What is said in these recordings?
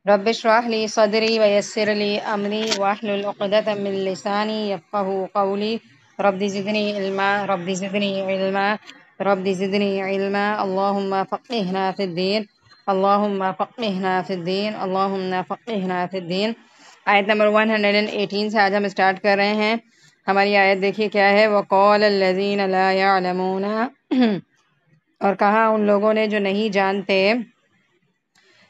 رب اشرح لی صدری ویسر لی امری واحلل عقدۃ من لسانی یفقهوا قولی رب زدنی علما رب زدنی علما رب زدنی علما اللہم فقہنا فی الدین اللہم فقہنا فی الدین اللہم فقہنا فی الدین۔ آیت نمبر 118 سے آج ہم اسٹارٹ کر رہے ہیں۔ ہماری آیت دیکھیے کیا ہے، وَقَالَ الَّذِينَ لَا يَعْلَمُونَ اور کہا ان لوگوں نے جو نہیں جانتے،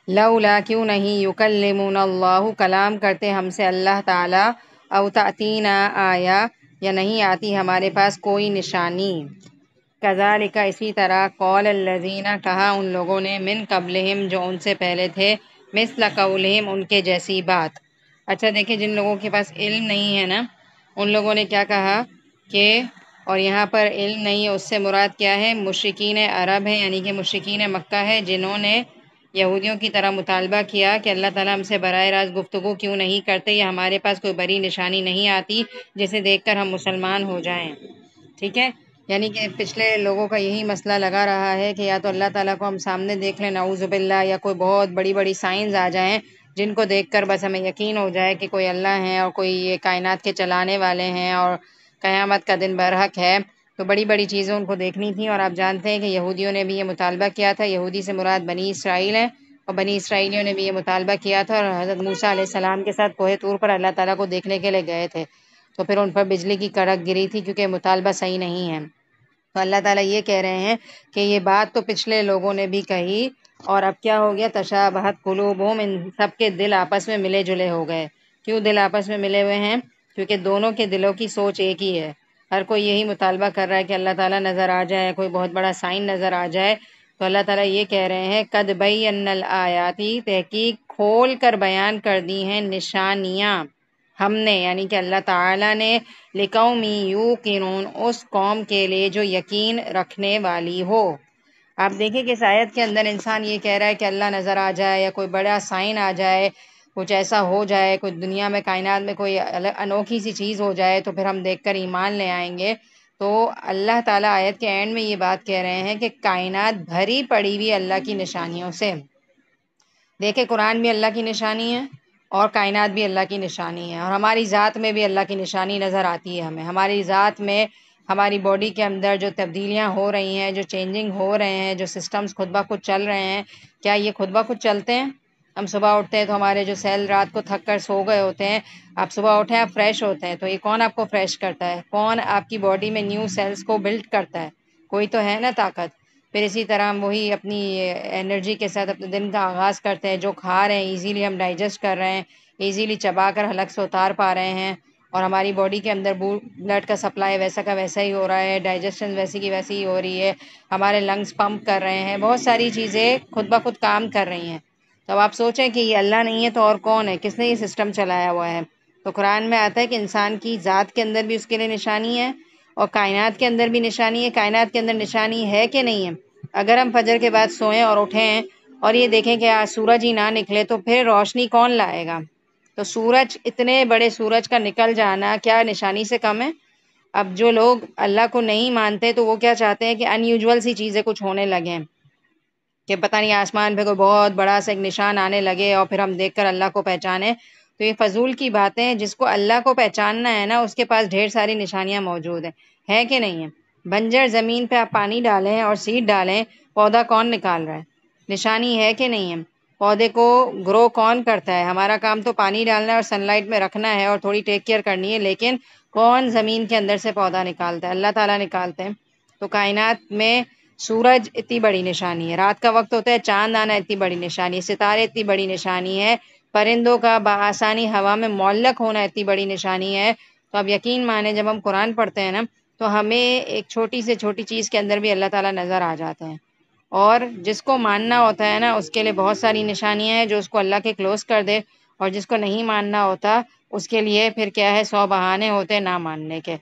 لولا کیوں نہیں، یکلمون اللہ کلام کرتے ہم سے اللہ تعالیٰ، او تأتینا آیا یا نہیں آتی ہمارے پاس کوئی نشانی۔ کذالک اسی طرح، قول الذین کہا ان لوگوں نے، من قبلہم جو ان سے پہلے تھے، مثل قولہم ان کے جیسی بات۔ اچھا دیکھیں، جن لوگوں کے پاس علم نہیں ہے نا، ان لوگوں نے کیا کہا کہ، اور یہاں پر علم نہیں ہے اس سے مراد کیا ہے، مشرکین عرب ہیں، یعنی کہ مشرکین مکہ ہے، جنہوں نے یہودیوں کی طرح مطالبہ کیا کہ اللہ تعالیٰ ہم سے براہ راست گفتگو کیوں نہیں کرتے، یا ہمارے پاس کوئی بڑی نشانی نہیں آتی جسے دیکھ کر ہم مسلمان ہو جائیں۔ ٹھیک ہے، یعنی کہ پچھلے لوگوں کا یہی مسئلہ لگا رہا ہے کہ یا تو اللہ تعالیٰ کو ہم سامنے دیکھ لیں نعوذ باللہ، یا کوئی بہت بڑی بڑی سائنز آ جائیں جن کو دیکھ کر بس ہمیں یقین ہو جائے کہ کوئی اللہ ہے اور کوئی یہ کائنات کے چلانے والے ہیں اور قیامت کا دن برحق ہے۔ تو بڑی بڑی چیزیں ان کو دیکھنی تھیں، اور آپ جانتے ہیں کہ یہودیوں نے بھی یہ مطالبہ کیا تھا۔ یہودی سے مراد بنی اسرائیل ہے، اور بنی اسرائیلیوں نے بھی یہ مطالبہ کیا تھا، اور حضرت موسیٰ علیہ السلام کے ساتھ کوہ طور پر اللہ تعالیٰ کو دیکھنے کے لیے گئے تھے، تو پھر ان پر بجلی کی کڑک گری تھی کیونکہ مطالبہ صحیح نہیں ہے۔ تو اللہ تعالیٰ یہ کہہ رہے ہیں کہ یہ بات تو پچھلے لوگوں نے بھی کہی، اور اب کیا ہو گیا، تشابہت قلوبہم، ان سب کے دل آپس میں ملے جلے ہو گئے۔ کیوں دل آپس میں ملے ہوئے ہیں؟ کیونکہ دونوں کے دلوں کی سوچ ایک ہی ہے۔ ہر کوئی یہی مطالبہ کر رہا ہے کہ اللہ تعالیٰ نظر آ جائے، کوئی بہت بڑا سائن نظر آ جائے۔ تو اللہ تعالیٰ یہ کہہ رہے ہیں، قد بینا الآیاتی، تحقیق کھول کر بیان کر دی ہیں نشانیاں ہم نے، یعنی کہ اللہ تعالیٰ نے، لقوم یوقنون، اس قوم کے لیے جو یقین رکھنے والی ہو۔ آپ دیکھیں کہ اس آیت کے اندر انسان یہ کہہ رہا ہے کہ اللہ نظر آ جائے یا کوئی بڑا سائن آ جائے، کچھ ایسا ہو جائے، کوئی دنیا میں کائنات میں کوئی انوکھی سی چیز ہو جائے تو پھر ہم دیکھ کر ایمان لے آئیں گے۔ تو اللہ تعالیٰ آیت کے اینڈ میں یہ بات کہہ رہے ہیں کہ کائنات بھری پڑی ہوئی اللہ کی نشانیوں سے۔ دیکھیں قرآن بھی اللہ کی نشانی ہے، اور کائنات بھی اللہ کی نشانی ہے، اور ہماری ذات میں بھی اللہ کی نشانی نظر آتی ہے ہمیں۔ ہماری ذات میں، ہماری باڈی کے اندر جو تبدیلیاں ہو رہی ہیں، جو چینجنگ ہو رہے ہیں، جو سسٹمز خود بخود چل رہے ہیں، کیا یہ خود بخود چلتے ہیں؟ ہم صبح اٹھتے ہیں تو ہمارے جو سیل رات کو تھک کر سو گئے ہوتے ہیں، آپ صبح اٹھیں آپ فریش ہوتے ہیں، تو یہ کون آپ کو فریش کرتا ہے؟ کون آپ کی باڈی میں نیو سیلز کو بلڈ کرتا ہے؟ کوئی تو ہے نا طاقت۔ پھر اسی طرح ہم وہی اپنی انرجی کے ساتھ اپنے دن کا آغاز کرتے ہیں، جو کھا رہے ہیں ایزیلی ہم ڈائجسٹ کر رہے ہیں، ایزیلی چبا کر حلق سے اتار پا رہے ہیں، اور ہماری باڈی کے اندر بلڈ کا سپلائی ویسا کا ویسا ہی ہو رہا ہے، ڈائجیشن ویسی کی ویسی ہی ہو رہی ہے، ہمارے لنگز پمپ کر رہے ہیں، بہت ساری چیزیں خود بخود کام کر رہی ہیں۔ تو اب آپ سوچیں کہ یہ اللہ نہیں ہے تو اور کون ہے؟ کس نے یہ سسٹم چلایا ہوا ہے؟ تو قرآن میں آتا ہے کہ انسان کی ذات کے اندر بھی اس کے لیے نشانی ہے، اور کائنات کے اندر بھی نشانی ہے۔ کائنات کے اندر نشانی ہے کہ نہیں ہے؟ اگر ہم فجر کے بعد سوئیں اور اٹھیں اور یہ دیکھیں کہ آج سورج ہی نہ نکلے تو پھر روشنی کون لائے گا؟ تو سورج، اتنے بڑے سورج کا نکل جانا کیا نشانی سے کم ہے؟ اب جو لوگ اللہ کو نہیں مانتے تو وہ کیا چاہتے ہیں کہ ان یوزول سی چیزیں کچھ ہونے لگیں، کہ پتہ نہیں آسمان پہ کوئی بہت بڑا سا ایک نشان آنے لگے اور پھر ہم دیکھ کر اللہ کو پہچانیں۔ تو یہ فضول کی باتیں ہیں۔ جس کو اللہ کو پہچاننا ہے نا، اس کے پاس ڈھیر ساری نشانیاں موجود ہیں، ہے کہ نہیں ہے؟ بنجر زمین پہ آپ پانی ڈالیں اور سیڈ ڈالیں، پودا کون نکال رہا ہے؟ نشانی ہے کہ نہیں ہے؟ پودے کو گرو کون کرتا ہے؟ ہمارا کام تو پانی ڈالنا ہے اور سن لائٹ میں رکھنا ہے اور تھوڑی ٹیک کیئر کرنی ہے، لیکن کون زمین کے اندر سے پودا نکالتا ہے؟ اللہ تعالیٰ نکالتے ہیں۔ تو کائنات میں سورج اتنی بڑی نشانی ہے، رات کا وقت ہوتا ہے، چاند آنا اتنی بڑی نشانی ہے، ستارے اتنی بڑی نشانی ہے، پرندوں کا بآسانی ہوا میں معلق ہونا اتنی بڑی نشانی ہے۔ تو اب یقین مانیں جب ہم قرآن پڑھتے ہیں نا تو ہمیں ایک چھوٹی سے چھوٹی چیز کے اندر بھی اللہ تعالیٰ نظر آ جاتے ہیں، اور جس کو ماننا ہوتا ہے نا اس کے لیے بہت ساری نشانیاں ہیں جو اس کو اللہ کے کلوز کر دے، اور جس کو نہیں ماننا ہوتا اس کے لیے پھر کیا ہے، 100 بہانے ہوتے نہ ماننے کے۔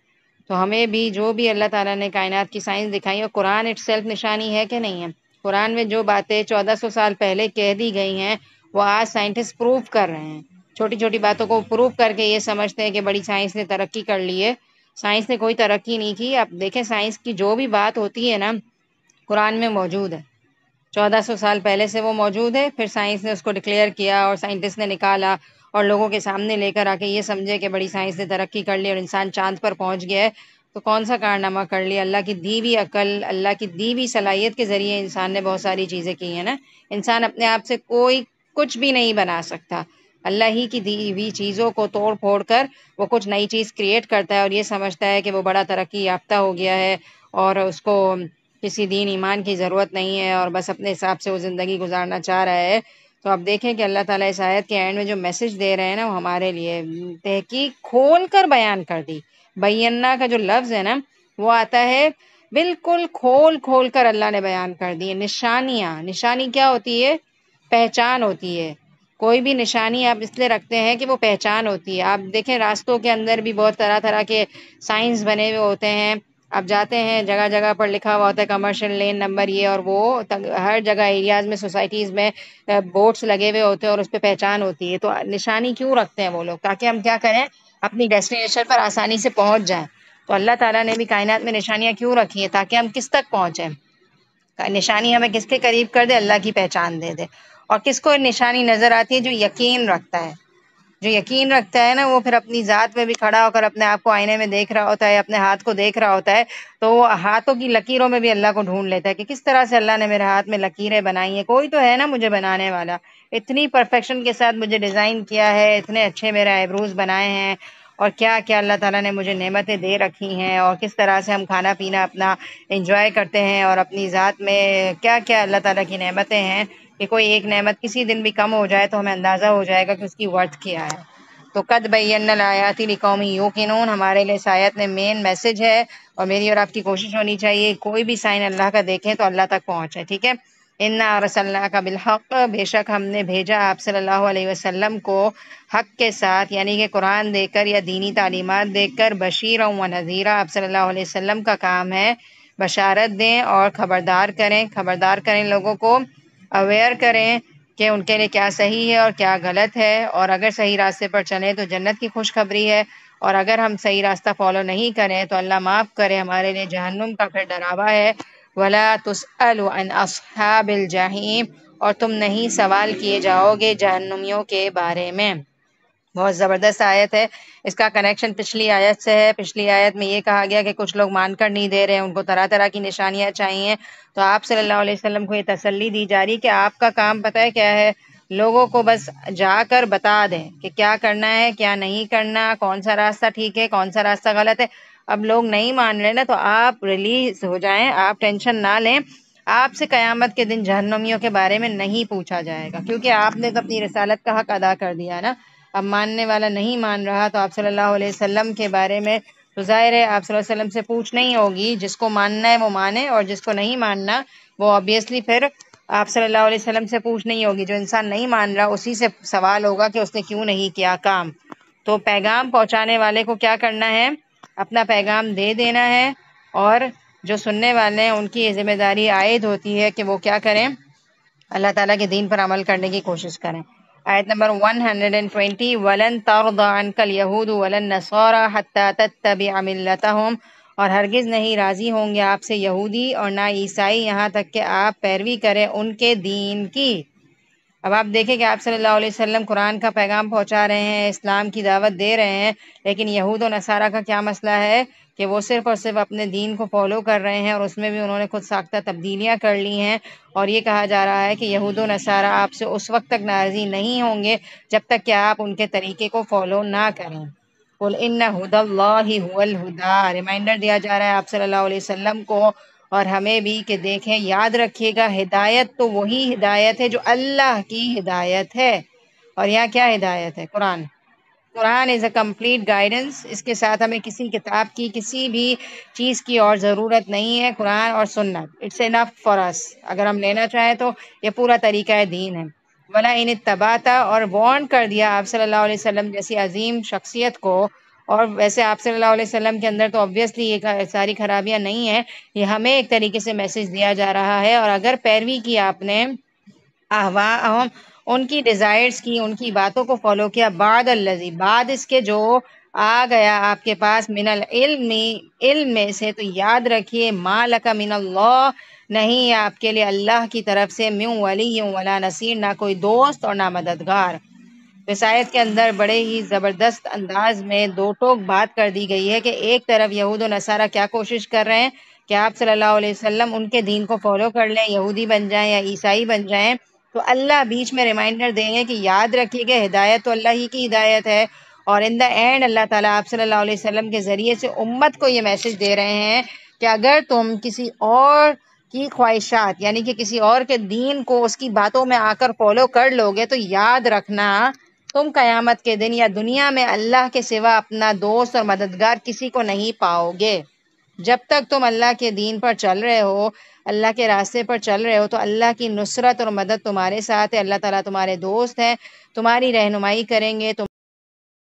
تو ہمیں بھی جو بھی اللہ تعالیٰ نے کائنات کی سائنس دکھائی، اور قرآن اٹ سیلف نشانی ہے کہ نہیں ہے؟ قرآن میں جو باتیں 1400 سال پہلے کہہ دی گئی ہیں وہ آج سائنٹسٹ پروف کر رہے ہیں۔ چھوٹی چھوٹی باتوں کو پروف کر کے یہ سمجھتے ہیں کہ بڑی سائنس نے ترقی کر لی ہے۔ سائنس نے کوئی ترقی نہیں کی۔ اب دیکھیں سائنس کی جو بھی بات ہوتی ہے نا قرآن میں موجود ہے۔ 1400 سال پہلے سے وہ موجود ہے، پھر سائنس نے اس کو ڈکلیئر کیا اور سائنٹسٹ نے نکالا اور لوگوں کے سامنے لے کر آ کے یہ سمجھے کہ بڑی سائنس نے ترقی کر لی اور انسان چاند پر پہنچ گیا ہے، تو کون سا کارنامہ کر لیا؟ اللہ کی دی ہوئی عقل، اللہ کی دی ہوئی صلاحیت کے ذریعے انسان نے بہت ساری چیزیں کی ہیں نا۔ انسان اپنے آپ سے کوئی کچھ بھی نہیں بنا سکتا، اللہ ہی کی دی ہوئی چیزوں کو توڑ پھوڑ کر وہ کچھ نئی چیز کریٹ کرتا ہے اور یہ سمجھتا ہے کہ وہ بڑا ترقی یافتہ ہو گیا ہے اور اس کو کسی دین ایمان کی ضرورت نہیں ہے اور بس اپنے حساب سے وہ زندگی گزارنا چاہ رہا ہے۔ تو اب دیکھیں کہ اللہ تعالیٰ اس آیت کے اینڈ میں جو میسج دے رہے ہیں نا وہ ہمارے لیے تحقیق کھول کر بیان کر دی۔ بینا کا جو لفظ ہے نا وہ آتا ہے بالکل کھول کھول کر اللہ نے بیان کر دی۔ نشانیاں، نشانی کیا ہوتی ہے؟ پہچان ہوتی ہے۔ کوئی بھی نشانی آپ اس لیے رکھتے ہیں کہ وہ پہچان ہوتی ہے۔ آپ دیکھیں راستوں کے اندر بھی بہت طرح طرح کے سائنس بنے ہوئے ہوتے ہیں، آپ جاتے ہیں جگہ جگہ پر لکھا ہوا ہوتا ہے کمرشل لین نمبر یہ اور وہ، ہر جگہ ایریاز میں سوسائٹیز میں بورڈز لگے ہوئے ہوتے ہیں اور اس پہ پہچان ہوتی ہے۔ تو نشانی کیوں رکھتے ہیں وہ لوگ؟ تاکہ ہم کیا کریں؟ اپنی ڈیسٹینیشن پر آسانی سے پہنچ جائیں۔ تو اللہ تعالیٰ نے بھی کائنات میں نشانیاں کیوں رکھی ہیں؟ تاکہ ہم کس تک پہنچیں؟ نشانی ہمیں کس کے قریب کر دے؟ اللہ کی پہچان دے دے۔ اور کس کو نشانی نظر آتی ہے؟ جو یقین رکھتا ہے۔ جو یقین رکھتا ہے نا وہ پھر اپنی ذات میں بھی کھڑا ہو کر اپنے آپ کو آئینے میں دیکھ رہا ہوتا ہے، اپنے ہاتھ کو دیکھ رہا ہوتا ہے، تو وہ ہاتھوں کی لکیروں میں بھی اللہ کو ڈھونڈ لیتا ہے کہ کس طرح سے اللہ نے میرے ہاتھ میں لکیریں بنائی ہیں، کوئی تو ہے نا مجھے بنانے والا، اتنی پرفیکشن کے ساتھ مجھے ڈیزائن کیا ہے، اتنے اچھے میرے آئیبروز بنائے ہیں، اور کیا کیا اللہ تعالیٰ نے مجھے نعمتیں دے رکھی ہیں، اور کس طرح سے ہم کھانا پینا اپنا انجوائے کرتے ہیں، اور اپنی ذات میں کیا کیا اللہ تعالیٰ کی نعمتیں ہیں کہ کوئی ایک نعمت کسی دن بھی کم ہو جائے تو ہمیں اندازہ ہو جائے گا کہ اس کی ورتھ کیا ہے۔ تو قد بینا الآیات لقوم یوقنون ہمارے لیے اس آیت میں مین میسج ہے، اور میری اور آپ کی کوشش ہونی چاہیے کوئی بھی سائن اللہ کا دیکھیں تو اللہ تک پہنچے، ٹھیک ہے۔ انا ارسلناک بالحق، بے شک ہم نے بھیجا آپ صلی اللہ علیہ وسلم کو حق کے ساتھ، یعنی کہ قرآن دے کر یا دینی تعلیمات دے کر، بشیرا و نذیرا، آپ صلی اللہ علیہ وسلم کا کام ہے بشارت دیں اور خبردار کریں لوگوں کو، اویئر کریں کہ ان کے لیے کیا صحیح ہے اور کیا غلط ہے، اور اگر صحیح راستے پر چلیں تو جنت کی خوشخبری ہے، اور اگر ہم صحیح راستہ فالو نہیں کریں تو اللہ معاف کرے ہمارے لیے جہنم کا پھر ڈراوا ہے۔ وَلَا تُسْأَلُ عَنْ أَصْحَابِ الْجَحِيمِ، اور تم نہیں سوال کیے جاؤ گے جہنمیوں کے بارے میں۔ بہت زبردست آیت ہے، اس کا کنیکشن پچھلی آیت سے ہے۔ پچھلی آیت میں یہ کہا گیا کہ کچھ لوگ مان کر نہیں دے رہے ہیں، ان کو طرح طرح کی نشانیاں چاہیے، تو آپ صلی اللہ علیہ وسلم کو یہ تسلی دی جا رہی کہ آپ کا کام پتہ ہے کیا ہے؟ لوگوں کو بس جا کر بتا دیں کہ کیا کرنا ہے کیا نہیں کرنا، کون سا راستہ ٹھیک ہے کون سا راستہ غلط ہے۔ اب لوگ نہیں مان رہے نا تو آپ ریلیز ہو جائیں، آپ ٹینشن نہ لیں، آپ سے قیامت کے دن جہنمیوں کے بارے میں نہیں پوچھا جائے گا، کیونکہ آپ نے تو اپنی رسالت کا حق ادا کر دیا نا۔ اب ماننے والا نہیں مان رہا تو آپ صلی اللہ علیہ وسلم کے بارے میں تو ظاہر ہے آپ صلی اللہ علیہ وسلم سے پوچھ نہیں ہوگی، جس کو ماننا ہے وہ مانے، اور جس کو نہیں ماننا وہ آبویسلی پھر آپ صلی اللہ علیہ وسلم سے پوچھ نہیں ہوگی۔ جو انسان نہیں مان رہا اسی سے سوال ہوگا کہ اس نے کیوں نہیں کیا کام۔ تو پیغام پہنچانے والے کو کیا کرنا ہے؟ اپنا پیغام دے دینا ہے، اور جو سننے والے ہیں ان کی یہ ذمہ داری عائد ہوتی ہے کہ وہ کیا کریں؟ اللہ تعالیٰ کے دین پر عمل کرنے کی کوشش کریں۔ آیت نمبر 120، وَلَن تَرْضَ عَنْكَ الْيَهُودُ وَلَا النَّصَارَىٰ حَتَّىٰ تَتَّبِعَ مِلَّتَهُمْ، اور ہرگز نہیں راضی ہوں گے آپ سے یہودی اور نہ عیسائی یہاں تک کہ آپ پیروی کریں ان کے دین کی۔ اب آپ دیکھیں کہ آپ صلی اللہ علیہ وسلم قرآن کا پیغام پہنچا رہے ہیں، اسلام کی دعوت دے رہے ہیں، لیکن یہود و نصارہ کا کیا مسئلہ ہے کہ وہ صرف اور صرف اپنے دین کو فالو کر رہے ہیں، اور اس میں بھی انہوں نے خود ساختہ تبدیلیاں کر لی ہیں، اور یہ کہا جا رہا ہے کہ یہود و نصارہ آپ سے اس وقت تک راضی نہیں ہوں گے جب تک کہ آپ ان کے طریقے کو فالو نہ کریں۔ قُلْ إِنَّ هُدَى اللَّهِ هُوَ الْهُدَىٰ، ریمائنڈر دیا جا رہا ہے آپ صلی اللہ علیہ وسلم کو اور ہمیں بھی کہ دیکھیں یاد رکھیے گا ہدایت تو وہی ہدایت ہے جو اللہ کی ہدایت ہے، اور یہاں کیا ہدایت ہے؟ قرآن۔ قرآن از اے کمپلیٹ گائیڈنس، اس کے ساتھ ہمیں کسی کتاب کی کسی بھی چیز کی اور ضرورت نہیں ہے، قرآن اور سنت اٹس انف فار اس، اگر ہم لینا چاہیں تو یہ پورا طریقہ دین ہے۔ ولا ان اتبعتا، اور وارن کر دیا آپ صلی اللہ علیہ وسلم جیسی عظیم شخصیت کو، اور ویسے آپ صلی اللہ علیہ وسلم کے اندر تو obviously یہ ساری خرابیاں نہیں ہیں، یہ ہمیں ایک طریقے سے میسج دیا جا رہا ہے، اور اگر پیروی کی آپ نے احواءہم، ان کی ڈیزائرز کی، ان کی باتوں کو فالو کیا، بعد الذی، بعد اس کے جو آ گیا آپ کے پاس، من العلم، علم میں سے، تو یاد رکھیے ما لک من اللہ، نہیں ہے آپ کے لیے اللہ کی طرف سے من ولی ولا نصیر، نہ کوئی دوست اور نہ مددگار۔ اس آیت کے اندر بڑے ہی زبردست انداز میں دو ٹوک بات کر دی گئی ہے کہ ایک طرف یہود و نصارہ کیا کوشش کر رہے ہیں کہ آپ صلی اللہ علیہ وسلم ان کے دین کو فالو کر لیں، یہودی بن جائیں یا عیسائی بن جائیں، تو اللہ بیچ میں ریمائنڈر دیں گے کہ یاد رکھیے گا ہدایت تو اللہ ہی کی ہدایت ہے، اور ان دا اینڈ اللہ تعالیٰ آپ صلی اللہ علیہ وسلم کے ذریعے سے امت کو یہ میسج دے رہے ہیں کہ اگر تم کسی اور کی خواہشات یعنی کہ کسی اور کے دین کو اس کی باتوں میں آ کر فالو کر لو گے تو یاد رکھنا تم قیامت کے دن یا دنیا میں اللہ کے سوا اپنا دوست اور مددگار کسی کو نہیں پاؤ گے۔ جب تک تم اللہ کے دین پر چل رہے ہو، اللہ کے راستے پر چل رہے ہو، تو اللہ کی نصرت اور مدد تمہارے ساتھ ہے، اللہ تعالیٰ تمہارے دوست ہیں، تمہاری رہنمائی کریں گے۔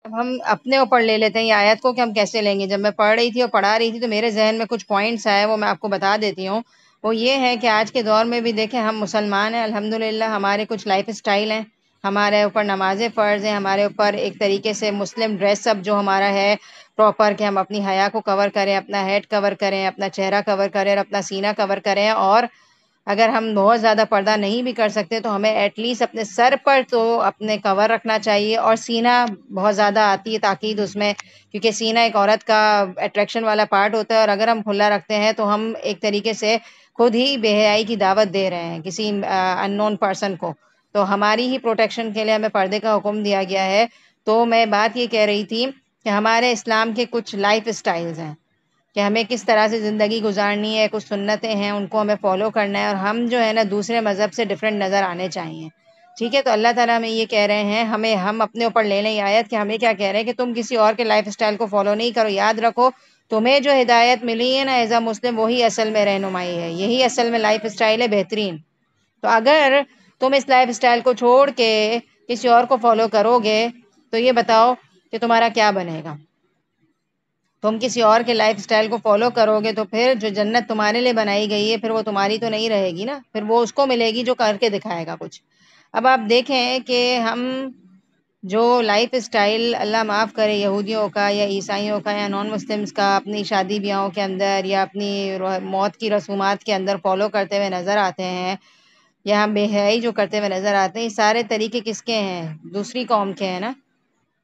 ہم اپنے اوپر لے لیتے ہیں یہ آیت کو کہ ہم کیسے لیں گے۔ جب میں پڑھ رہی تھی اور پڑھا رہی تھی تو میرے ذہن میں کچھ پوائنٹس آئے، وہ میں آپ کو بتا دیتی ہوں۔ وہ یہ ہے کہ آج کے دور میں بھی دیکھیں ہم مسلمان ہیں، الحمدللہ ہمارے کچھ لائف اسٹائل ہیں، ہمارے اوپر نمازیں فرض ہیں، ہمارے اوپر ایک طریقے سے مسلم ڈریس اپ جو ہمارا ہے پراپر، کہ ہم اپنی حیا کو کور کریں، اپنا ہیڈ کور کریں، اپنا چہرہ کور کریں اور اپنا سینہ کور کریں، اور اگر ہم بہت زیادہ پردہ نہیں بھی کر سکتے تو ہمیں ایٹ لیسٹ اپنے سر پر تو اپنے کور رکھنا چاہیے، اور سینہ بہت زیادہ آتی ہے تاکید اس میں، کیونکہ سینہ ایک عورت کا اٹریکشن والا پارٹ ہوتا ہے، اور اگر ہم کھلا رکھتے ہیں تو ہم ایک طریقے سے خود ہی بے حیائی کی دعوت دے رہے ہیں کسی ان نون پرسن کو، تو ہماری ہی پروٹیکشن کے لیے ہمیں پردے کا حکم دیا گیا ہے۔ تو میں بات یہ کہہ رہی تھی کہ ہمارے اسلام کے کچھ لائف اسٹائلز ہیں کہ ہمیں کس طرح سے زندگی گزارنی ہے، کچھ سنتیں ہیں ان کو ہمیں فالو کرنا ہے، اور ہم جو ہے نا دوسرے مذہب سے ڈفرینٹ نظر آنے چاہیے، ٹھیک ہے؟ تو اللہ تعالیٰ ہمیں یہ کہہ رہے ہیں، ہم اپنے اوپر لے لیں یہ آیت کہ ہمیں کیا کہہ رہے ہیں کہ تم کسی اور کے لائف اسٹائل کو فالو نہیں کرو، یاد رکھو تمہیں جو ہدایت ملی ہے نا ایز اے مسلم، وہی اصل میں رہنمائی ہے، یہی اصل میں لائف اسٹائل ہے بہترین۔ تو اگر تم اس لائف اسٹائل کو چھوڑ کے کسی اور کو فالو کرو گے تو یہ بتاؤ کہ تمہارا کیا بنے گا؟ تم کسی اور کے لائف اسٹائل کو فالو کرو گے تو پھر جو جنت تمہارے لیے بنائی گئی ہے پھر وہ تمہاری تو نہیں رہے گی نا، پھر وہ اس کو ملے گی جو کر کے دکھائے گا کچھ۔ اب آپ دیکھیں کہ ہم جو لائف اسٹائل اللہ معاف کرے یہودیوں کا یا عیسائیوں کا یا نان مسلمس کا اپنی شادی بیاہوں کے اندر یا اپنی موت کی رسومات کے اندر فالو کرتے ہوئے نظر آتے ہیں، یا ہم بے حیائی جو کرتے ہوئے نظر آتے ہیں، یہ سارے طریقے کس کے ہیں؟ دوسری قوم کے ہیں نا۔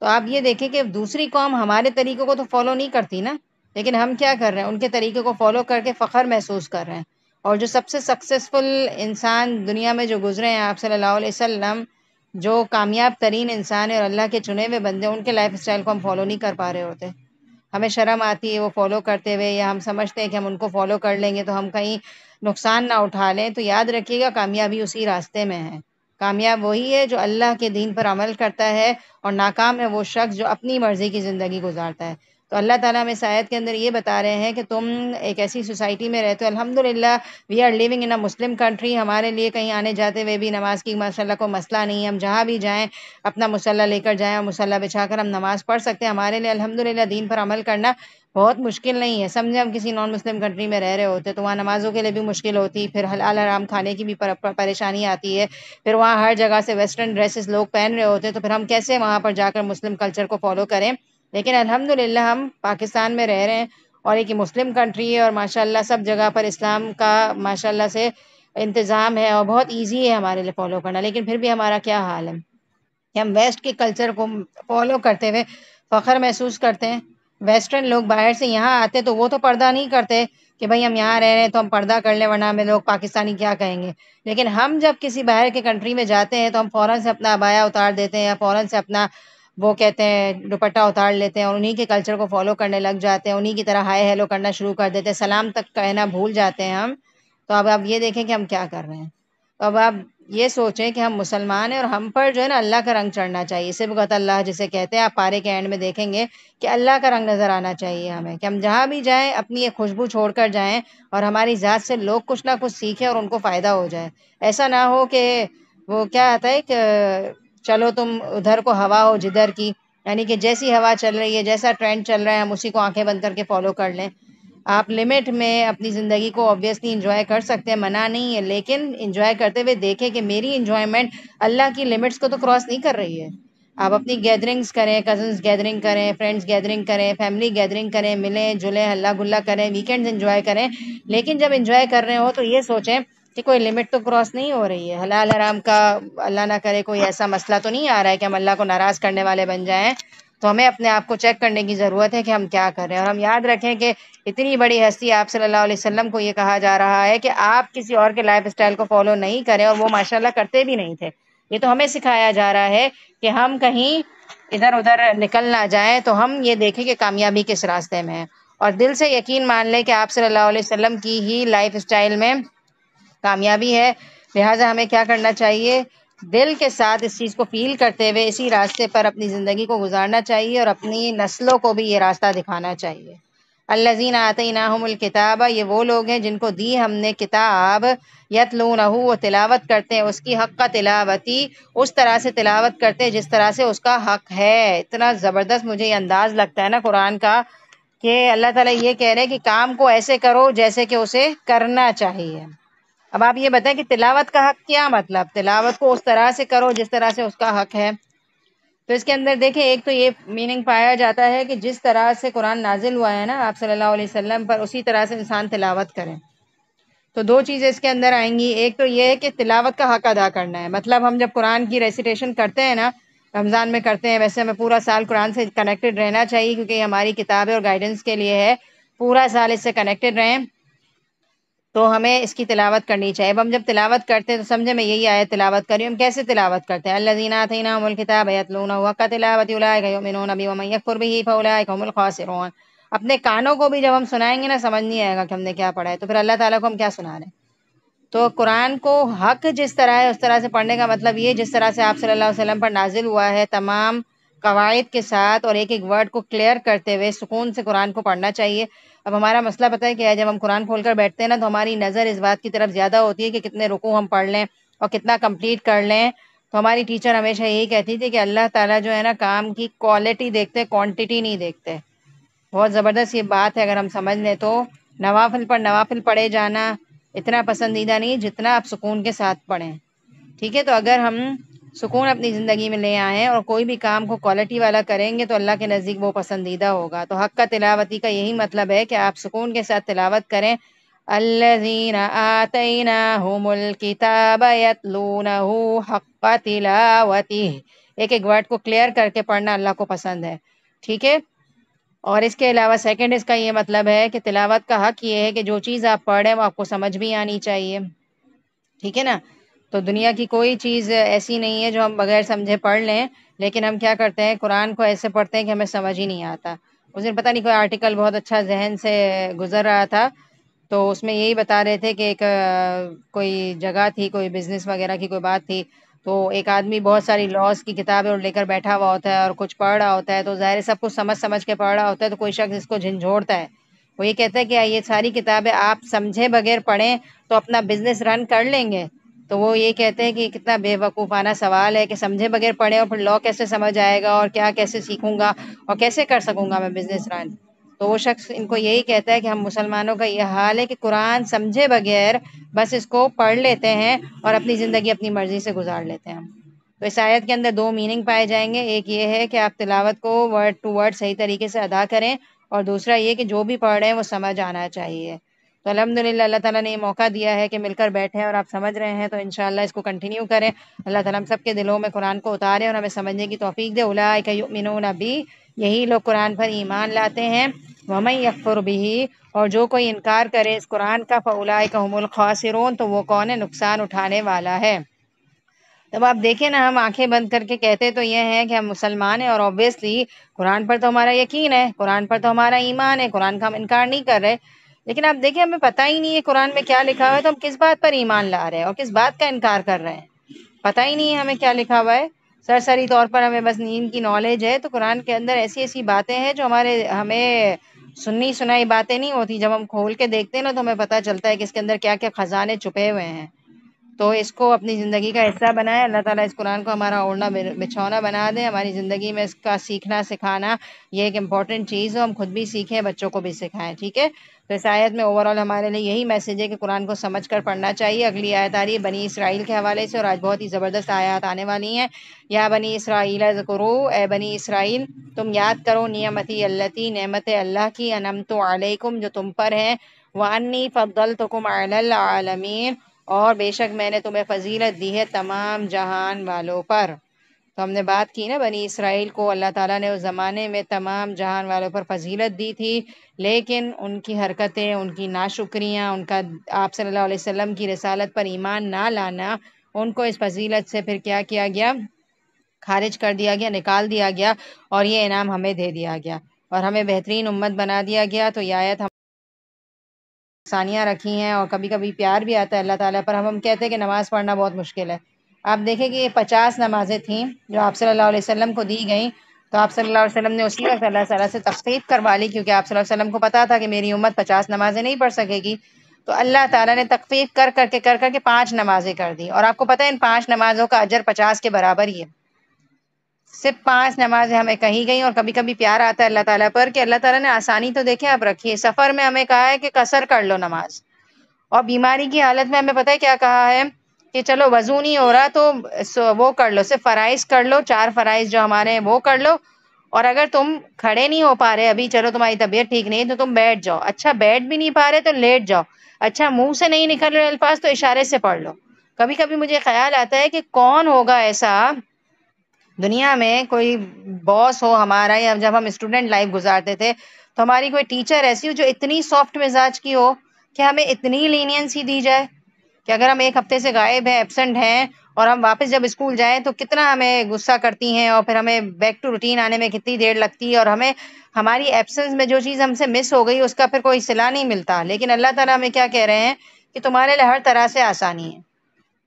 تو آپ یہ دیکھیں کہ دوسری قوم ہمارے طریقوں کو تو فالو نہیں کرتی نا، لیکن ہم کیا کر رہے ہیں؟ ان کے طریقے کو فالو کر کے فخر محسوس کر رہے ہیں۔ اور جو سب سے سکسیسفل انسان دنیا میں جو گزرے ہیں آپ صلی اللہ علیہ وسلم، جو کامیاب ترین انسان ہے اور اللہ کے چنے ہوئے بندے، ان کے لائف اسٹائل کو ہم فالو نہیں کر پا رہے ہوتے، ہمیں شرم آتی ہے وہ فالو کرتے ہوئے، یا ہم سمجھتے ہیں کہ ہم ان کو فالو کر لیں گے تو ہم کہیں نقصان نہ اٹھا لیں۔ تو یاد رکھیے گا کامیابی اسی راستے میں ہے، کامیاب وہی ہے جو اللہ کے دین پر عمل کرتا ہے، اور ناکام ہے وہ شخص جو اپنی مرضی کی زندگی گزارتا ہے۔ تو اللہ تعالیٰ ہمیں اس آیت کے اندر یہ بتا رہے ہیں کہ تم ایک ایسی سوسائٹی میں رہتے ہو، الحمدللہ we are living in a Muslim country, ہمارے لیے کہیں آنے جاتے ہوئے بھی نماز کی ماشاءاللہ کوئی مسئلہ نہیں ہے، ہم جہاں بھی جائیں اپنا مصلی لے کر جائیں اور مصلی بچھا کر ہم نماز پڑھ سکتے ہیں، ہمارے لیے الحمدللہ دین پر عمل کرنا بہت مشکل نہیں ہے۔ سمجھے ہم کسی نان مسلم کنٹری میں رہ رہے ہوتے تو وہاں نمازوں کے لیے بھی مشکل ہوتی، پھر حلال حرام کھانے کی بھی پریشانی آتی ہے، پھر وہاں ہر جگہ سے ویسٹرن ڈریسز لوگ پہن رہے ہوتے، تو پھر ہم کیسے وہاں پر جا کر مسلم کلچر کو فالو کریں؟ لیکن الحمدللہ ہم پاکستان میں رہ رہے ہیں اور ایک مسلم کنٹری ہے، اور ماشاءاللہ سب جگہ پر اسلام کا ماشاءاللہ سے انتظام ہے اور بہت ایزی ہے ہمارے لیے فالو کرنا، لیکن پھر بھی ہمارا کیا حال ہے کہ ہم ویسٹ کے کلچر کو فالو کرتے ہوئے فخر محسوس کرتے ہیں۔ ویسٹرن لوگ باہر سے یہاں آتے تو وہ تو پردہ نہیں کرتے کہ بھئی ہم یہاں رہ رہے ہیں تو ہم پردہ کر لیں ورنہ ہمیں لوگ پاکستانی کیا کہیں گے، لیکن ہم جب کسی باہر کے کنٹری میں جاتے ہیں تو ہم فوراً سے اپنا عبایا اتار دیتے ہیں، یا فوراً سے اپنا وہ کہتے ہیں دوپٹہ اتار لیتے ہیں اور انہی کے کلچر کو فالو کرنے لگ جاتے ہیں، انہی کی طرح ہائے ہیلو کرنا شروع کر دیتے ہیں، سلام تک کہنا بھول جاتے ہیں ہم۔ تو اب آپ یہ دیکھیں کہ ہم کیا کر رہے ہیں۔ تو اب آپ یہ سوچیں کہ ہم مسلمان ہیں اور ہم پر جو ہے نا اللہ کا رنگ چڑھنا چاہیے، صبغت اللہ جسے کہتے ہیں، آپ پارے کے اینڈ میں دیکھیں گے کہ اللہ کا رنگ نظر آنا چاہیے ہمیں، کہ ہم جہاں بھی جائیں اپنی ایک خوشبو چھوڑ کر جائیں اور ہماری ذات سے لوگ کچھ نہ کچھ سیکھیں اور ان کو فائدہ ہو جائے۔ ایسا نہ ہو کہ وہ کیا آتا ہے کہ چلو تم ادھر کو ہوا ہو جدھر کی، یعنی کہ جیسی ہوا چل رہی ہے، جیسا ٹرینڈ چل رہا ہے ہم اسی کو آنکھیں بند کر کے فالو کر لیں۔ آپ لمٹ میں اپنی زندگی کو obviously انجوائے کر سکتے ہیں، منع نہیں ہے، لیکن انجوائے کرتے ہوئے دیکھیں کہ میری انجوائمنٹ اللہ کی لمٹس کو تو کراس نہیں کر رہی ہے۔ آپ اپنی گیدرنگز کریں، کزنس گیدرنگ کریں، فرینڈس گیدرنگ کریں، فیملی گیدرنگ کریں، ملیں جلیں، ہلا گلا کریں، ویکینڈز انجوائے کریں، لیکن جب انجوائے کر رہے ہو تو یہ سوچیں کہ کوئی لمٹ تو کراس نہیں ہو رہی ہے، حلال حرام کا اللہ نہ کرے کوئی ایسا مسئلہ تو نہیں آ رہا ہے کہ ہم اللہ کو ناراض کرنے والے بن جائیں. تو ہمیں اپنے آپ کو چیک کرنے کی ضرورت ہے کہ ہم کیا کر رہے ہیں. اور ہم یاد رکھیں کہ اتنی بڑی ہستی آپ صلی اللہ علیہ وسلم کو یہ کہا جا رہا ہے کہ آپ کسی اور کے لائف اسٹائل کو فالو نہیں کریں، اور وہ ماشاءاللہ کرتے بھی نہیں تھے. یہ تو ہمیں سکھایا جا رہا ہے کہ ہم کہیں ادھر ادھر نکل نہ جائیں، تو ہم یہ دیکھیں کہ کامیابی کس راستے میں ہے، اور دل سے یقین مان لیں کہ آپ صلی اللہ علیہ وسلم کی ہی لائف اسٹائل میں کامیابی ہے. لہٰذا ہمیں کیا کرنا چاہیے؟ دل کے ساتھ اس چیز کو فیل کرتے ہوئے اسی راستے پر اپنی زندگی کو گزارنا چاہیے، اور اپنی نسلوں کو بھی یہ راستہ دکھانا چاہیے. الذین آتیناہم الکتاب، یہ وہ لوگ ہیں جن کو دی ہم نے کتاب، یتلونہ، وہ تلاوت کرتے ہیں اس کی، حق تلاوتی، اس طرح سے تلاوت کرتے ہیں جس طرح سے اس کا حق ہے. اتنا زبردست مجھے یہ انداز لگتا ہے نا قرآن کا، کہ اللہ تعالیٰ یہ کہہ رہے ہیں کہ کام کو ایسے کرو جیسے کہ اسے کرنا چاہیے. اب آپ یہ بتائیں کہ تلاوت کا حق کیا مطلب؟ تلاوت کو اس طرح سے کرو جس طرح سے اس کا حق ہے. تو اس کے اندر دیکھیں ایک تو یہ میننگ پایا جاتا ہے کہ جس طرح سے قرآن نازل ہوا ہے نا آپ صلی اللہ علیہ وسلم پر، اسی طرح سے انسان تلاوت کرے. تو دو چیزیں اس کے اندر آئیں گی. ایک تو یہ ہے کہ تلاوت کا حق ادا کرنا ہے، مطلب ہم جب قرآن کی ریسیٹیشن کرتے ہیں نا، رمضان میں کرتے ہیں، ویسے ہمیں پورا سال قرآن سے کنیکٹڈ رہنا چاہیے، کیونکہ یہ ہماری کتاب ہے اور گائیڈنس کے لیے ہے. پورا سال اس سے کنیکٹڈ رہیں تو ہمیں اس کی تلاوت کرنی چاہیے. اب ہم جب تلاوت کرتے ہیں تو سمجھے میں یہی آیت تلاوت کر رہی ہوں. ہم کیسے تلاوت کرتے ہیں؟ الذین آتیناہم الکتاب یتلونہ حق تلاوتہ اولئک یؤمنون بہ ومن یکفر بہ فاولئک هم الخاسرون. اپنے کانوں کو بھی جب ہم سنائیں گے نا، سمجھ نہیں آئے گا کہ ہم نے کیا پڑھا ہے، تو پھر اللہ تعالیٰ کو ہم کیا سنا رہے ہیں؟ تو قرآن کو حق جس طرح ہے اس طرح سے پڑھنے کا مطلب یہ جس طرح سے آپ صلی اللہ علیہ وسلم پر نازل ہوا ہے، تمام قواعد کے ساتھ اور ایک ایک ورڈ کو کلیئر کرتے ہوئے سکون سے قرآن کو پڑھنا چاہیے. اب ہمارا مسئلہ پتہ ہے کیا ہے؟ جب ہم قرآن کھول کر بیٹھتے ہیں نا تو ہماری نظر اس بات کی طرف زیادہ ہوتی ہے کہ کتنے رکوع ہم پڑھ لیں اور کتنا کمپلیٹ کر لیں. تو ہماری ٹیچر ہمیشہ یہی کہتی تھی کہ اللہ تعالیٰ جو ہے نا کام کی کوالٹی دیکھتے، کوانٹٹی نہیں دیکھتے. بہت زبردست یہ بات ہے. اگر ہم سمجھ لیں تو نوافل پر نوافل پڑھے جانا اتنا پسندیدہ نہیں جتنا آپ سکون کے ساتھ پڑھیں. ٹھیک ہے؟ تو اگر ہم سکون اپنی زندگی میں لے آئیں اور کوئی بھی کام کو کوالٹی والا کریں گے تو اللہ کے نزدیک وہ پسندیدہ ہوگا. تو حق کا تلاوتی کا یہی مطلب ہے کہ آپ سکون کے ساتھ تلاوت کریں. الذین آتیناہم الکتاب یتلونہ حق تلاوتہ، ایک ایک ورڈ کو کلیئر کر کے پڑھنا اللہ کو پسند ہے. ٹھیک ہے؟ اور اس کے علاوہ سیکنڈ اس کا یہ مطلب ہے کہ تلاوت کا حق یہ ہے کہ جو چیز آپ پڑھ رہے ہیں وہ آپ کو سمجھ بھی آنی چاہیے. ٹھیک ہے نا؟ تو دنیا کی کوئی چیز ایسی نہیں ہے جو ہم بغیر سمجھے پڑھ لیں، لیکن ہم کیا کرتے ہیں قرآن کو ایسے پڑھتے ہیں کہ ہمیں سمجھ ہی نہیں آتا. اس دن پتہ نہیں کوئی آرٹیکل بہت اچھا ذہن سے گزر رہا تھا، تو اس میں یہی بتا رہے تھے کہ ایک کوئی جگہ تھی، کوئی بزنس وغیرہ کی کوئی بات تھی، تو ایک آدمی بہت ساری لاس کی کتابیں اور لے کر بیٹھا ہوا ہوتا ہے اور کچھ پڑھ رہا ہوتا ہے. تو ظاہر سب کچھ سمجھ سمجھ کے پڑھ رہا ہوتا ہے، تو کوئی شخص اس کو جھنجھوڑتا ہے. وہ یہ کہتا ہے کہ یہ ساری کتابیں آپ سمجھے بغیر پڑھیں تو اپنا بزنس رن کر لیں گے. تو وہ یہ کہتے ہیں کہ کتنا بے وقوفانہ سوال ہے کہ سمجھے بغیر پڑھیں اور پھر لا کیسے سمجھ آئے گا، اور کیا کیسے سیکھوں گا، اور کیسے کر سکوں گا میں بزنس رن. تو وہ شخص ان کو یہی کہتا ہے کہ ہم مسلمانوں کا یہ حال ہے کہ قرآن سمجھے بغیر بس اس کو پڑھ لیتے ہیں اور اپنی زندگی اپنی مرضی سے گزار لیتے ہیں. تو اس آیت کے اندر دو میننگ پائے جائیں گے. ایک یہ ہے کہ آپ تلاوت کو ورڈ ٹو ورڈ صحیح طریقے سے ادا کریں، اور دوسرا یہ کہ جو بھی پڑھ رہے ہیں وہ سمجھ آنا چاہیے. تو الحمدللہ اللہ تعالیٰ نے یہ موقع دیا ہے کہ مل کر بیٹھے ہیں اور آپ سمجھ رہے ہیں، تو انشاءاللہ اس کو کنٹینیو کریں. اللہ تعالیٰ ہم سب کے دلوں میں قرآن کو اتارے اور ہمیں سمجھنے کی توفیق دے. اولئک یؤمنون بہ، یہی لوگ قرآن پر ایمان لاتے ہیں. ومن یکفر بہ، اور جو کوئی انکار کرے اس قرآن کا، فاولئک هم الخاسرون، تو وہ کون ہے؟ نقصان اٹھانے والا ہے. تب آپ دیکھیں نا، ہم آنکھیں بند کر کے کہتے تو یہ ہیں کہ ہم مسلمان ہیں، اور اوبویسلی قرآن پر تو ہمارا یقین ہے، قرآن پر تو ہمارا ایمان ہے، قرآن کا ہم انکار نہیں کر رہے. لیکن آپ دیکھیں ہمیں پتہ ہی نہیں ہے قرآن میں کیا لکھا ہوا ہے، تو ہم کس بات پر ایمان لا رہے ہیں اور کس بات کا انکار کر رہے ہیں؟ پتہ ہی نہیں ہے ہمیں کیا لکھا ہوا ہے. سرسری طور پر ہمیں بس نیند کی نالج ہے. تو قرآن کے اندر ایسی ایسی باتیں ہیں جو ہمیں سنی سنائی باتیں نہیں ہوتی. جب ہم کھول کے دیکھتے ہیں نا تو ہمیں پتہ چلتا ہے کہ اس کے اندر کیا کیا خزانے چھپے ہوئے ہیں. تو اس کو اپنی زندگی کا حصہ بنائیں. اللہ تعالیٰ اس قرآن کو ہمارا اوڑھنا بچھونا بنا دے. ہماری زندگی میں اس کا سیکھنا سکھانا یہ ایک امپورٹنٹ چیز ہے. ہم خود بھی سیکھیں, بچوں کو بھی سکھائیں. ٹھیک ہے. تو اس آیت میں اوور آل ہمارے لیے یہی میسج ہے کہ قرآن کو سمجھ کر پڑھنا چاہیے. اگلی آیت آ رہی ہے بنی اسرائیل کے حوالے سے, اور آج بہت ہی زبردست آیات آنے والی ہیں. یا بنی اسرائیل اذکروا, اے بنی اسرائیل تم یاد کرو نعمتی اللتی, نعمت اللہ کی, انعمت علیکم جو تم پر ہیں, وانی فضلتکم علی العالمین, اور بے شک میں نے تمہیں فضیلت دی ہے تمام جہان والوں پر. تو ہم نے بات کی نا بنی اسرائیل کو اللہ تعالیٰ نے اس زمانے میں تمام جہان والوں پر فضیلت دی تھی, لیکن ان کی حرکتیں, ان کی ناشکریاں, ان کا آپ صلی اللہ علیہ وسلم کی رسالت پر ایمان نہ لانا, ان کو اس فضیلت سے پھر کیا کیا گیا, خارج کر دیا گیا, نکال دیا گیا, اور یہ انعام ہمیں دے دیا گیا اور ہمیں بہترین امت بنا دیا گیا. تو یہ آیت ہم آسانیاں رکھی ہیں, اور کبھی کبھی پیار بھی آتا ہے اللہ تعالیٰ پر. ہم کہتے ہیں کہ نماز پڑھنا بہت مشکل ہے. آپ دیکھیں کہ یہ 50 نمازیں تھیں جو آپ صلی اللہ علیہ وسلم کو دی گئیں, تو آپ صلی اللہ علیہ وسلم نے اسی وقت اللہ تعالیٰ سے تخفیف کروا لی, کیونکہ آپ صلی اللہ علیہ وسلم کو پتا تھا کہ میری امت 50 نمازیں نہیں پڑھ سکے گی. تو اللہ تعالیٰ نے تخفیف کر کر کے 5 نمازیں کر دی, اور آپ کو پتہ ہے ان 5 نمازوں کا اجر 50 کے برابر ہی ہے. صرف 5 نمازیں ہمیں کہی گئی, اور کبھی کبھی پیار آتا ہے اللہ تعالیٰ پر کہ اللہ تعالیٰ نے آسانی تو دیکھیں آپ رکھی ہے. سفر میں ہمیں کہا ہے کہ قصر کر لو نماز, اور بیماری کی حالت میں ہمیں پتہ ہے کیا کہا ہے کہ چلو وضو نہیں ہو رہا تو وہ کر لو, صرف فرائض کر لو, 4 فرائض جو ہمارے ہیں وہ کر لو, اور اگر تم کھڑے نہیں ہو پا رہے ابھی, چلو تمہاری طبیعت ٹھیک نہیں تو تم بیٹھ جاؤ. اچھا بیٹھ بھی نہیں پا رہے تو لیٹ جاؤ. اچھا منہ سے نہیں نکل رہے الفاظ تو اشارے سے پڑھ لو. کبھی کبھی مجھے خیال آتا ہے کہ کون ہوگا ایسا دنیا میں, کوئی باس ہو ہمارا, یا جب ہم اسٹوڈنٹ لائف گزارتے تھے تو ہماری کوئی ٹیچر ایسی ہو جو اتنی سافٹ مزاج کی ہو کہ ہمیں اتنی لینینسی دی جائے کہ اگر ہم ایک ہفتے سے غائب ہیں, ایبسنٹ ہیں, اور ہم واپس جب اسکول جائیں تو کتنا ہمیں غصہ کرتی ہیں, اور پھر ہمیں بیک ٹو روٹین آنے میں کتنی دیر لگتی ہے, اور ہمیں ہماری ایبسنس میں جو چیز ہم سے مس ہو گئی اس کا پھر کوئی صلہ نہیں ملتا. لیکن اللہ تعالیٰ ہمیں کیا کہہ رہے ہیں کہ تمہارے لیے ہر طرح سے آسانی ہے.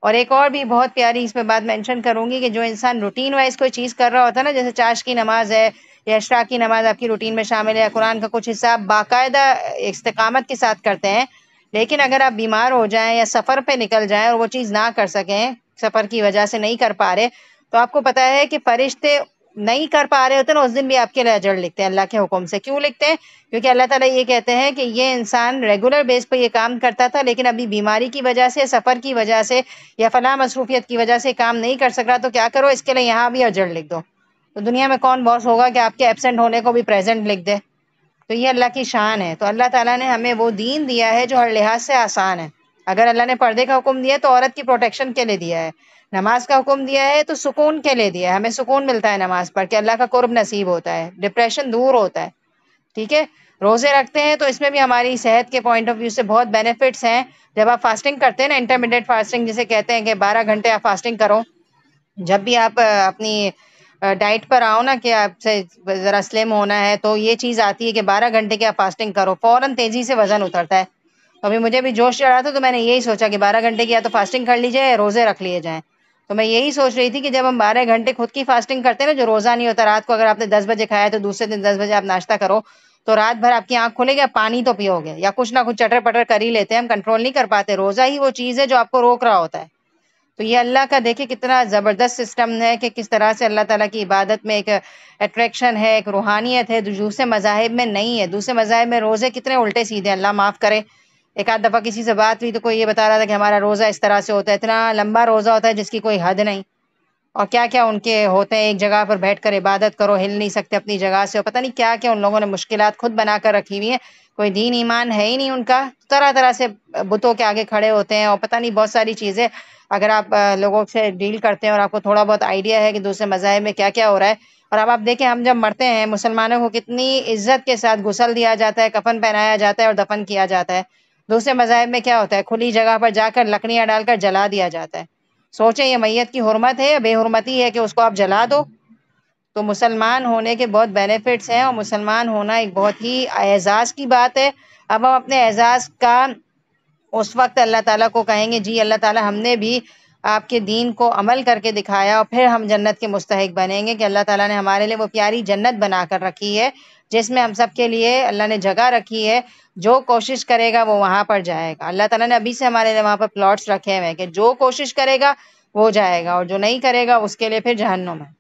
اور ایک اور بھی بہت پیاری اس میں بات مینشن کروں گی کہ جو انسان روٹین وائز کوئی چیز کر رہا ہوتا ہے نا, جیسے چاش کی نماز ہے یا اشراق کی نماز آپ کی روٹین میں شامل ہے, یا قرآن کا کچھ حصہ آپ باقاعدہ استقامت کے ساتھ کرتے ہیں, لیکن اگر آپ بیمار ہو جائیں یا سفر پہ نکل جائیں اور وہ چیز نہ کر سکیں, سفر کی وجہ سے نہیں کر پا رہے, تو آپ کو پتا ہے کہ فرشتے نہیں کر پا رہے ہوتے نا, اس دن بھی آپ کے لیے اجر لکھتے ہیں اللہ کے حکم سے. کیوں لکھتے ہیں؟ کیونکہ اللہ تعالیٰ یہ کہتے ہیں کہ یہ انسان ریگولر بیس پہ یہ کام کرتا تھا, لیکن ابھی بیماری کی وجہ سے, سفر کی وجہ سے, یا فلاں مصروفیت کی وجہ سے کام نہیں کر سک رہا, تو کیا کرو اس کے لیے یہاں بھی اجر لکھ دو. تو دنیا میں کون باس ہوگا کہ آپ کے ایبسنٹ ہونے کو بھی پریزنٹ لکھ دے؟ تو یہ اللہ کی شان ہے. تو اللہ تعالیٰ نے ہمیں وہ دین دیا ہے جو ہر لحاظ سے آسان ہے. اگر اللہ نے پردے کا حکم دیا ہے تو عورت کی پروٹیکشن کے لیے دیا ہے, نماز کا حکم دیا ہے تو سکون کے لیے دیا ہے, ہمیں سکون ملتا ہے نماز پڑھ کے, اللہ کا قرب نصیب ہوتا ہے, ڈپریشن دور ہوتا ہے. ٹھیک ہے. روزے رکھتے ہیں تو اس میں بھی ہماری صحت کے پوائنٹ آف ویو سے بہت بینیفٹس ہیں. جب آپ فاسٹنگ کرتے ہیں نا, انٹرمیڈیٹ فاسٹنگ جسے کہتے ہیں کہ 12 گھنٹے آپ فاسٹنگ کرو, جب بھی آپ اپنی ڈائٹ پر آؤ نا کہ آپ سے ذرا سلم ہونا ہے, تو یہ چیز آتی ہے کہ 12 گھنٹے کی آپ فاسٹنگ کرو, فوراً تیزی سے وزن اترتا ہے. ابھی مجھے بھی جوش چڑھا تھا تو میں نے یہی سوچا کہ 12 گھنٹے کی یا تو فاسٹنگ کر لی جائے, روزے رکھ لیے جائیں. تو میں یہی سوچ رہی تھی کہ جب ہم 12 گھنٹے خود کی فاسٹنگ کرتے ہیں نا, جو روزہ نہیں ہوتا, رات کو اگر آپ نے 10 بجے کھایا تو دوسرے دن 10 بجے آپ ناشتہ کرو, تو رات بھر آپ کی آنکھ کھلے گی, آپ پانی تو پیو گے یا کچھ نہ کچھ چٹر پٹر کر ہی لیتے ہیں, ہم کنٹرول نہیں کر پاتے. روزہ ہی وہ چیز ہے جو آپ کو روک رہا ہوتا ہے. تو یہ اللہ کا دیکھیں کتنا زبردست سسٹم ہے کہ کس طرح سے اللہ تعالیٰ کی عبادت میں ایک اٹریکشن ہے, ایک روحانیت ہے, دوسرے مذاہب میں نہیں ہے. دوسرے مذاہب میں روزے کتنے الٹے سیدھے, اللہ معاف کرے. ایک آدھ دفعہ کسی سے بات ہوئی تو کوئی یہ بتا رہا تھا کہ ہمارا روزہ اس طرح سے ہوتا ہے, اتنا لمبا روزہ ہوتا ہے جس کی کوئی حد نہیں, اور کیا کیا ان کے ہوتے ہیں, ایک جگہ پر بیٹھ کر عبادت کرو, ہل نہیں سکتے اپنی جگہ سے, اور پتہ نہیں کیا کیا ان لوگوں نے مشکلات خود بنا کر رکھی ہوئی ہیں. کوئی دین ایمان ہے ہی نہیں ان کا, طرح طرح سے بتوں کے آگے کھڑے ہوتے ہیں, اور پتہ نہیں بہت ساری چیزیں. اگر آپ لوگوں سے ڈیل کرتے ہیں اور آپ کو تھوڑا بہت آئیڈیا ہے کہ دوسرے مذاہب میں کیا کیا ہو رہا ہے, اور اب آپ دیکھیں ہم جب مرتے ہیں مسلمانوں کو کتنی عزت کے ساتھ غسل دیا جاتا ہے, کفن پہنایا جاتا ہے اور دفن کیا جاتا ہے. دوسرے مذاہب میں کیا ہوتا ہے, کھلی جگہ پر جا کر لکڑیاں ڈال کر جلا دیا جاتا ہے. سوچیں یہ میت کی حرمت ہے یا بے حرمتی ہے کہ اس کو آپ جلا دو. تو مسلمان ہونے کے بہت بینیفٹس ہیں, اور مسلمان ہونا ایک بہت ہی اعزاز کی بات ہے. اب ہم اپنے اعزاز کا اس وقت اللہ تعالیٰ کو کہیں گے جی اللہ تعالیٰ ہم نے بھی آپ کے دین کو عمل کر کے دکھایا, اور پھر ہم جنت کے مستحق بنیں گے کہ اللہ تعالیٰ نے ہمارے لیے وہ پیاری جنت بنا کر رکھی ہے جس میں ہم سب کے لیے اللہ نے جگہ رکھی ہے. جو کوشش کرے گا وہ وہاں پر جائے گا. اللہ تعالیٰ نے ابھی سے ہمارے لیے وہاں پر پلاٹس رکھے ہوئے ہیں کہ جو کوشش کرے گا وہ جائے گا، اور جو نہیں کرے گا اس کے لیے پھر جہنم ہے.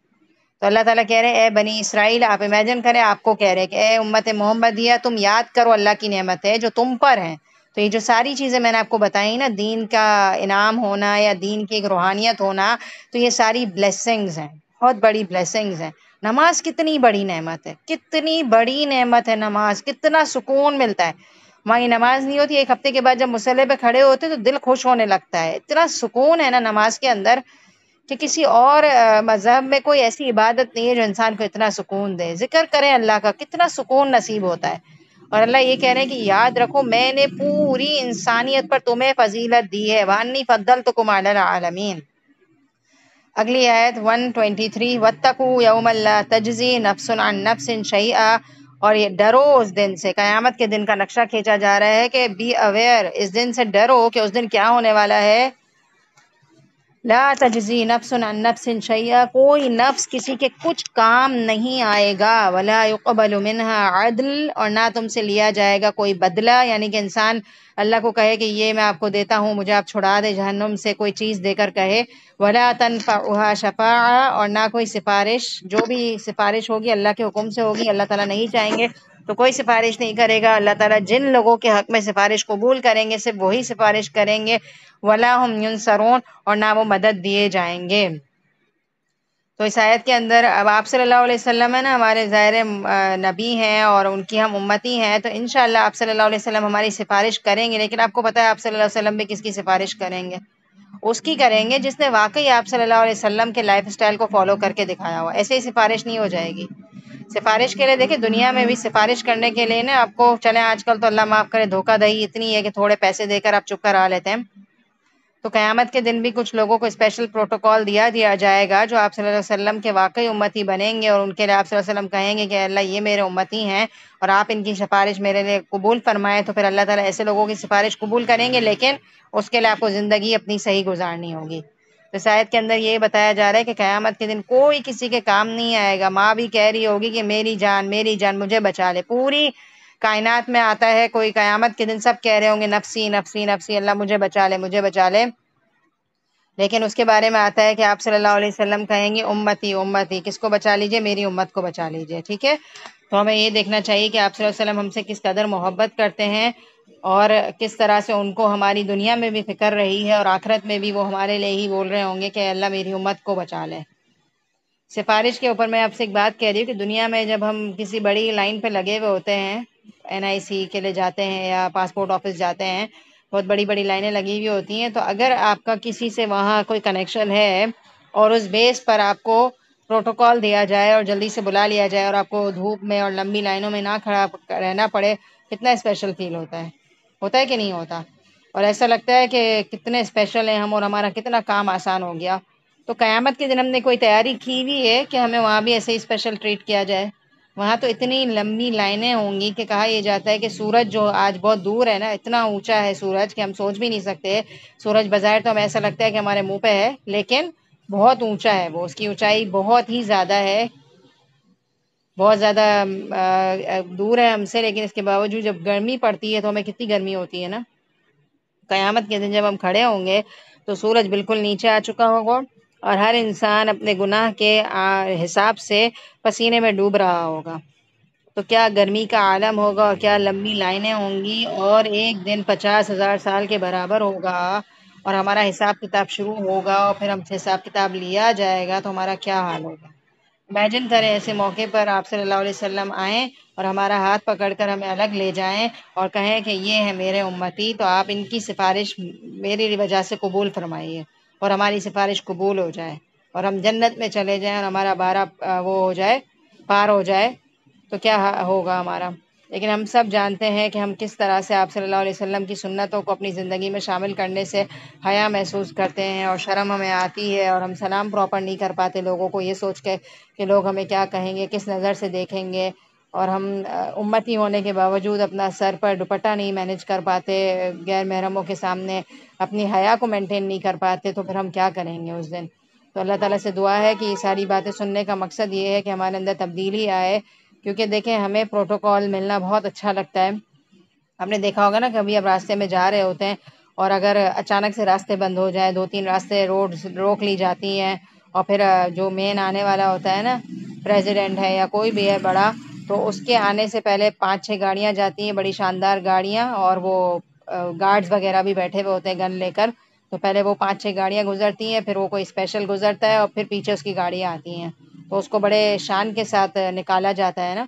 تو اللہ تعالیٰ کہہ رہے ہیں اے بنی اسرائیل، آپ امیجن کریں، آپ کو کہہ رہے ہیں کہ اے امت محمدیہ، تم یاد کرو اللہ کی نعمت ہے جو تم پر ہیں. تو یہ جو ساری چیزیں میں نے آپ کو بتائی نا، دین کا انعام ہونا یا دین کی ایک روحانیت ہونا، تو یہ ساری بلیسنگز ہیں، بہت بڑی بلیسنگز ہیں. نماز کتنی بڑی نعمت ہے، کتنی بڑی نعمت ہے نماز، کتنا سکون ملتا ہے. ہماری نماز نہیں ہوتی، ایک ہفتے کے بعد جب مصلی پہ کھڑے ہوتے تو دل خوش ہونے لگتا ہے. اتنا سکون ہے نا نماز کے اندر کہ کسی اور مذہب میں کوئی ایسی عبادت نہیں ہے جو انسان کو اتنا سکون دے. ذکر کریں اللہ کا، کتنا سکون نصیب ہوتا ہے. اور اللہ یہ کہہ رہے ہیں کہ یاد رکھو میں نے پوری انسانیت پر تمہیں فضیلت دی ہے. وانی فضلتکم علی العالمین. اگلی آیت 123، واتقوا یوما لا تجزی نفس عن نفس شیئا. اور یہ ڈرو اس دن سے، قیامت کے دن کا نقشہ کھینچا جا رہا ہے کہ بی اویئر، اس دن سے ڈرو کہ اس دن کیا ہونے والا ہے. لا تجزی نفس عن نفس شیئا، کوئی نفس کسی کے کچھ کام نہیں آئے گا. ولا يقبل منها عدل، اور نہ تم سے لیا جائے گا کوئی بدلہ. یعنی کہ انسان اللہ کو کہے کہ یہ میں آپ کو دیتا ہوں، مجھے آپ چھڑا دے جہنم سے، کوئی چیز دے کر کہے. ولا تنفعها شفاعہ، اور نہ کوئی سفارش، جو بھی سفارش ہوگی اللہ کے حکم سے ہوگی. اللہ تعالیٰ نہیں چاہیں گے تو کوئی سفارش نہیں کرے گا. اللہ تعالیٰ جن لوگوں کے حق میں سفارش قبول کریں گے صرف وہی سفارش کریں گے. ولا هم ينصرون، اور نہ وہ مدد دیے جائیں گے. تو اس آیت کے اندر اب آپ صلی اللہ علیہ وسلم ہے نا، ہمارے ظاہر نبی ہیں اور ان کی ہم امتی ہیں، تو انشاءاللہ آپ صلی اللہ علیہ وسلم ہماری سفارش کریں گے. لیکن آپ کو پتہ ہے آپ صلی اللہ علیہ وسلم بھی کس کی سفارش کریں گے؟ اس کی کریں گے جس نے واقعی آپ صلی اللہ علیہ وسلم کے لائف سٹائل کو فالو کر کے دکھایا ہوا. ایسے ہی سفارش نہیں ہو جائے گی. سفارش کے لیے دیکھیں دنیا میں بھی سفارش کرنے کے لیے نا آپ کو، چلیں آج کل تو اللہ معاف کرے دھوکہ دہی اتنی ہے کہ تھوڑے پیسے دے کر آپ چپ کرا لیتے ہیں. تو قیامت کے دن بھی کچھ لوگوں کو اسپیشل پروٹوکال دیا جائے گا جو آپ صلی اللہ علیہ وسلم کے واقعی امتی بنیں گے، اور ان کے لیے آپ صلی اللہ علیہ وسلم کہیں گے کہ اللہ یہ میرے امتی ہیں اور آپ ان کی سفارش میرے لیے قبول فرمائیں. تو پھر اللہ تعالیٰ ایسے لوگوں کی سفارش قبول کریں گے، لیکن اس کے لیے آپ کو زندگی اپنی صحیح گزارنی ہوگی. تو آیت کے اندر یہ بتایا جا رہا ہے کہ قیامت کے دن کوئی کسی کے کام نہیں آئے گا. ماں بھی کہہ رہی ہوگی کہ میری جان مجھے بچا لے. پوری کائنات میں آتا ہے کوئی قیامت کے دن سب کہہ رہے ہوں گے نفسی نفسی نفسی، اللہ مجھے بچا لے مجھے بچا لے. لیکن اس کے بارے میں آتا ہے کہ آپ صلی اللہ علیہ وسلم کہیں گے امتی امتی، کس کو بچا لیجئے؟ میری امت کو بچا لیجئے. ٹھیک ہے، تو ہمیں یہ دیکھنا چاہیے کہ آپ صلی اللہ علیہ وسلم ہم سے کس قدر محبت کرتے ہیں، اور کس طرح سے ان کو ہماری دنیا میں بھی فکر رہی ہے، اور آخرت میں بھی وہ ہمارے لیے ہی بول رہے ہوں گے کہ اللہ میری امت کو بچا لے. سفارش کے اوپر میں آپ سے ایک بات کہہ رہی ہوں کہ دنیا میں جب ہم کسی بڑی لائن پہ لگے ہوئے ہوتے ہیں، NIC کے لیے جاتے ہیں یا پاسپورٹ آفس جاتے ہیں، بہت بڑی بڑی لائنیں لگی ہوئی ہوتی ہیں، تو اگر آپ کا کسی سے وہاں کوئی کنیکشن ہے اور اس بیس پر آپ کو پروٹوکال دیا جائے اور جلدی سے بلا لیا جائے اور آپ کو دھوپ میں اور لمبی لائنوں میں نہ کھڑا رہنا پڑے، کتنا اسپیشل فیل ہوتا ہے کہ نہیں ہوتا؟ اور ایسا لگتا ہے کہ کتنے اسپیشل ہیں ہم اور ہمارا کتنا کام آسان ہو گیا. تو قیامت کے دن ہم نے کوئی تیاری کی ہوئی ہے کہ ہمیں وہاں بھی ایسے ہی اسپیشل ٹریٹ کیا جائے؟ وہاں تو اتنی لمبی لائنیں ہوں گی کہ کہا یہ جاتا ہے کہ سورج جو آج بہت دور ہے نا، اتنا اونچا ہے سورج کہ ہم سوچ بھی نہیں سکتے. سورج بظاہر تو ہمیں ایسا لگتا ہے کہ ہمارے منہ پہ ہے، لیکن بہت اونچا ہے وہ، اس کی اونچائی بہت ہی زیادہ ہے، بہت زیادہ دور ہے ہم سے. لیکن اس کے باوجود جب گرمی پڑتی ہے تو ہمیں کتنی گرمی ہوتی ہے نا. قیامت کے دن جب ہم کھڑے ہوں گے تو سورج بالکل نیچے آ چکا ہوگا اور ہر انسان اپنے گناہ کے حساب سے پسینے میں ڈوب رہا ہوگا. تو کیا گرمی کا عالم ہوگا اور کیا لمبی لائنیں ہوں گی، اور ایک دن 50,000 سال کے برابر ہوگا اور ہمارا حساب کتاب شروع ہوگا اور پھر ہم سے حساب کتاب لیا جائے گا، تو ہمارا کیا حال ہوگا؟ امیجن کریں ایسے موقع پر آپ صلی اللہ علیہ وسلم آئیں اور ہمارا ہاتھ پکڑ کر ہمیں الگ لے جائیں اور کہیں کہ یہ ہے میرے امتی، تو آپ ان کی سفارش میری وجہ سے قبول فرمائیے، اور ہماری سفارش قبول ہو جائے اور ہم جنت میں چلے جائیں اور ہمارا بارہ وہ ہو جائے، پار ہو جائے، تو کیا ہوگا ہمارا؟ لیکن ہم سب جانتے ہیں کہ ہم کس طرح سے آپ صلی اللہ علیہ وسلم کی سنتوں کو اپنی زندگی میں شامل کرنے سے حیا محسوس کرتے ہیں اور شرم ہمیں آتی ہے، اور ہم سلام پراپر نہیں کر پاتے لوگوں کو یہ سوچ کے کہ لوگ ہمیں کیا کہیں گے، کس نظر سے دیکھیں گے. اور ہم امتی ہونے کے باوجود اپنا سر پر دوپٹہ نہیں مینیج کر پاتے، غیر محرموں کے سامنے اپنی حیا کو مینٹین نہیں کر پاتے، تو پھر ہم کیا کریں گے اس دن؟ تو اللہ تعالیٰ سے دعا ہے کہ یہ ساری باتیں سننے کا مقصد یہ ہے کہ ہمارے اندر تبدیلی آئے، کیونکہ دیکھیں ہمیں پروٹوکول ملنا بہت اچھا لگتا ہے. آپ نے دیکھا ہوگا نا کبھی آپ راستے میں جا رہے ہوتے ہیں اور اگر اچانک سے راستے بند ہو جائے، 2-3 راستے روڈ روک لی جاتی ہیں، اور پھر جو مین آنے والا ہوتا ہے نا، پریزیڈنٹ ہے یا کوئی بھی ہے بڑا، تو اس کے آنے سے پہلے 5-6 گاڑیاں جاتی ہیں، بڑی شاندار گاڑیاں، اور وہ گارڈز وغیرہ بھی بیٹھے ہوئے ہوتے ہیں گن لے کر. تو پہلے وہ 5-6 گاڑیاں گزرتی ہیں، پھر وہ کوئی اسپیشل گزرتا ہے، اور پھر پیچھے اس کی گاڑیاں آتی ہیں. تو اس کو بڑے شان کے ساتھ نکالا جاتا ہے نا.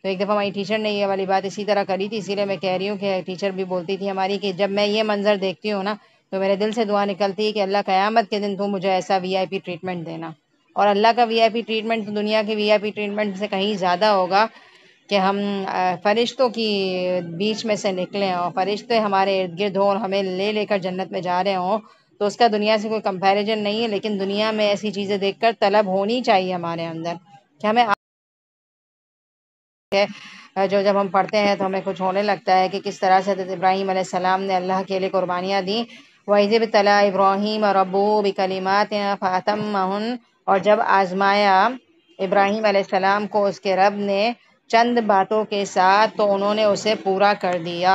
تو ایک دفعہ ہماری ٹیچر نے یہ والی بات اسی طرح کری تھی، اسی لیے میں کہہ رہی ہوں کہ ٹیچر بھی بولتی تھی ہماری کہ جب میں یہ منظر دیکھتی ہوں نا تو میرے دل سے دعا نکلتی ہے کہ اللہ قیامت کے دن تو مجھے ایسا وی آئی پی ٹریٹمنٹ دینا. اور اللہ کا وی آئی پی ٹریٹمنٹ دنیا کے وی آئی پی ٹریٹمنٹ سے کہیں زیادہ ہوگا کہ ہم فرشتوں کی بیچ میں سے نکلیں اور فرشتے ہمارے ارد گرد ہوں اور ہمیں لے لے کر جنت میں جا رہے ہوں. تو اس کا دنیا سے کوئی کمپیریزن نہیں ہے، لیکن دنیا میں ایسی چیزیں دیکھ کر طلب ہونی چاہیے ہمارے اندر کہ ہمیں جو جب ہم پڑھتے ہیں تو ہمیں کچھ ہونے لگتا ہے کہ کس طرح سے حضرت ابراہیم علیہ السلام نے اللہ کے لیے قربانیاں دیں. وَإِذِ ابْتَلَىٰ إِبْرَاهِيمَ رَبُّهُ بِكَلِمَاتٍ فَأَتَمَّهُنَّ، اور جب آزمایا ابراہیم علیہ السلام کو اس کے رب نے چند باتوں کے ساتھ تو انہوں نے اسے پورا کر دیا.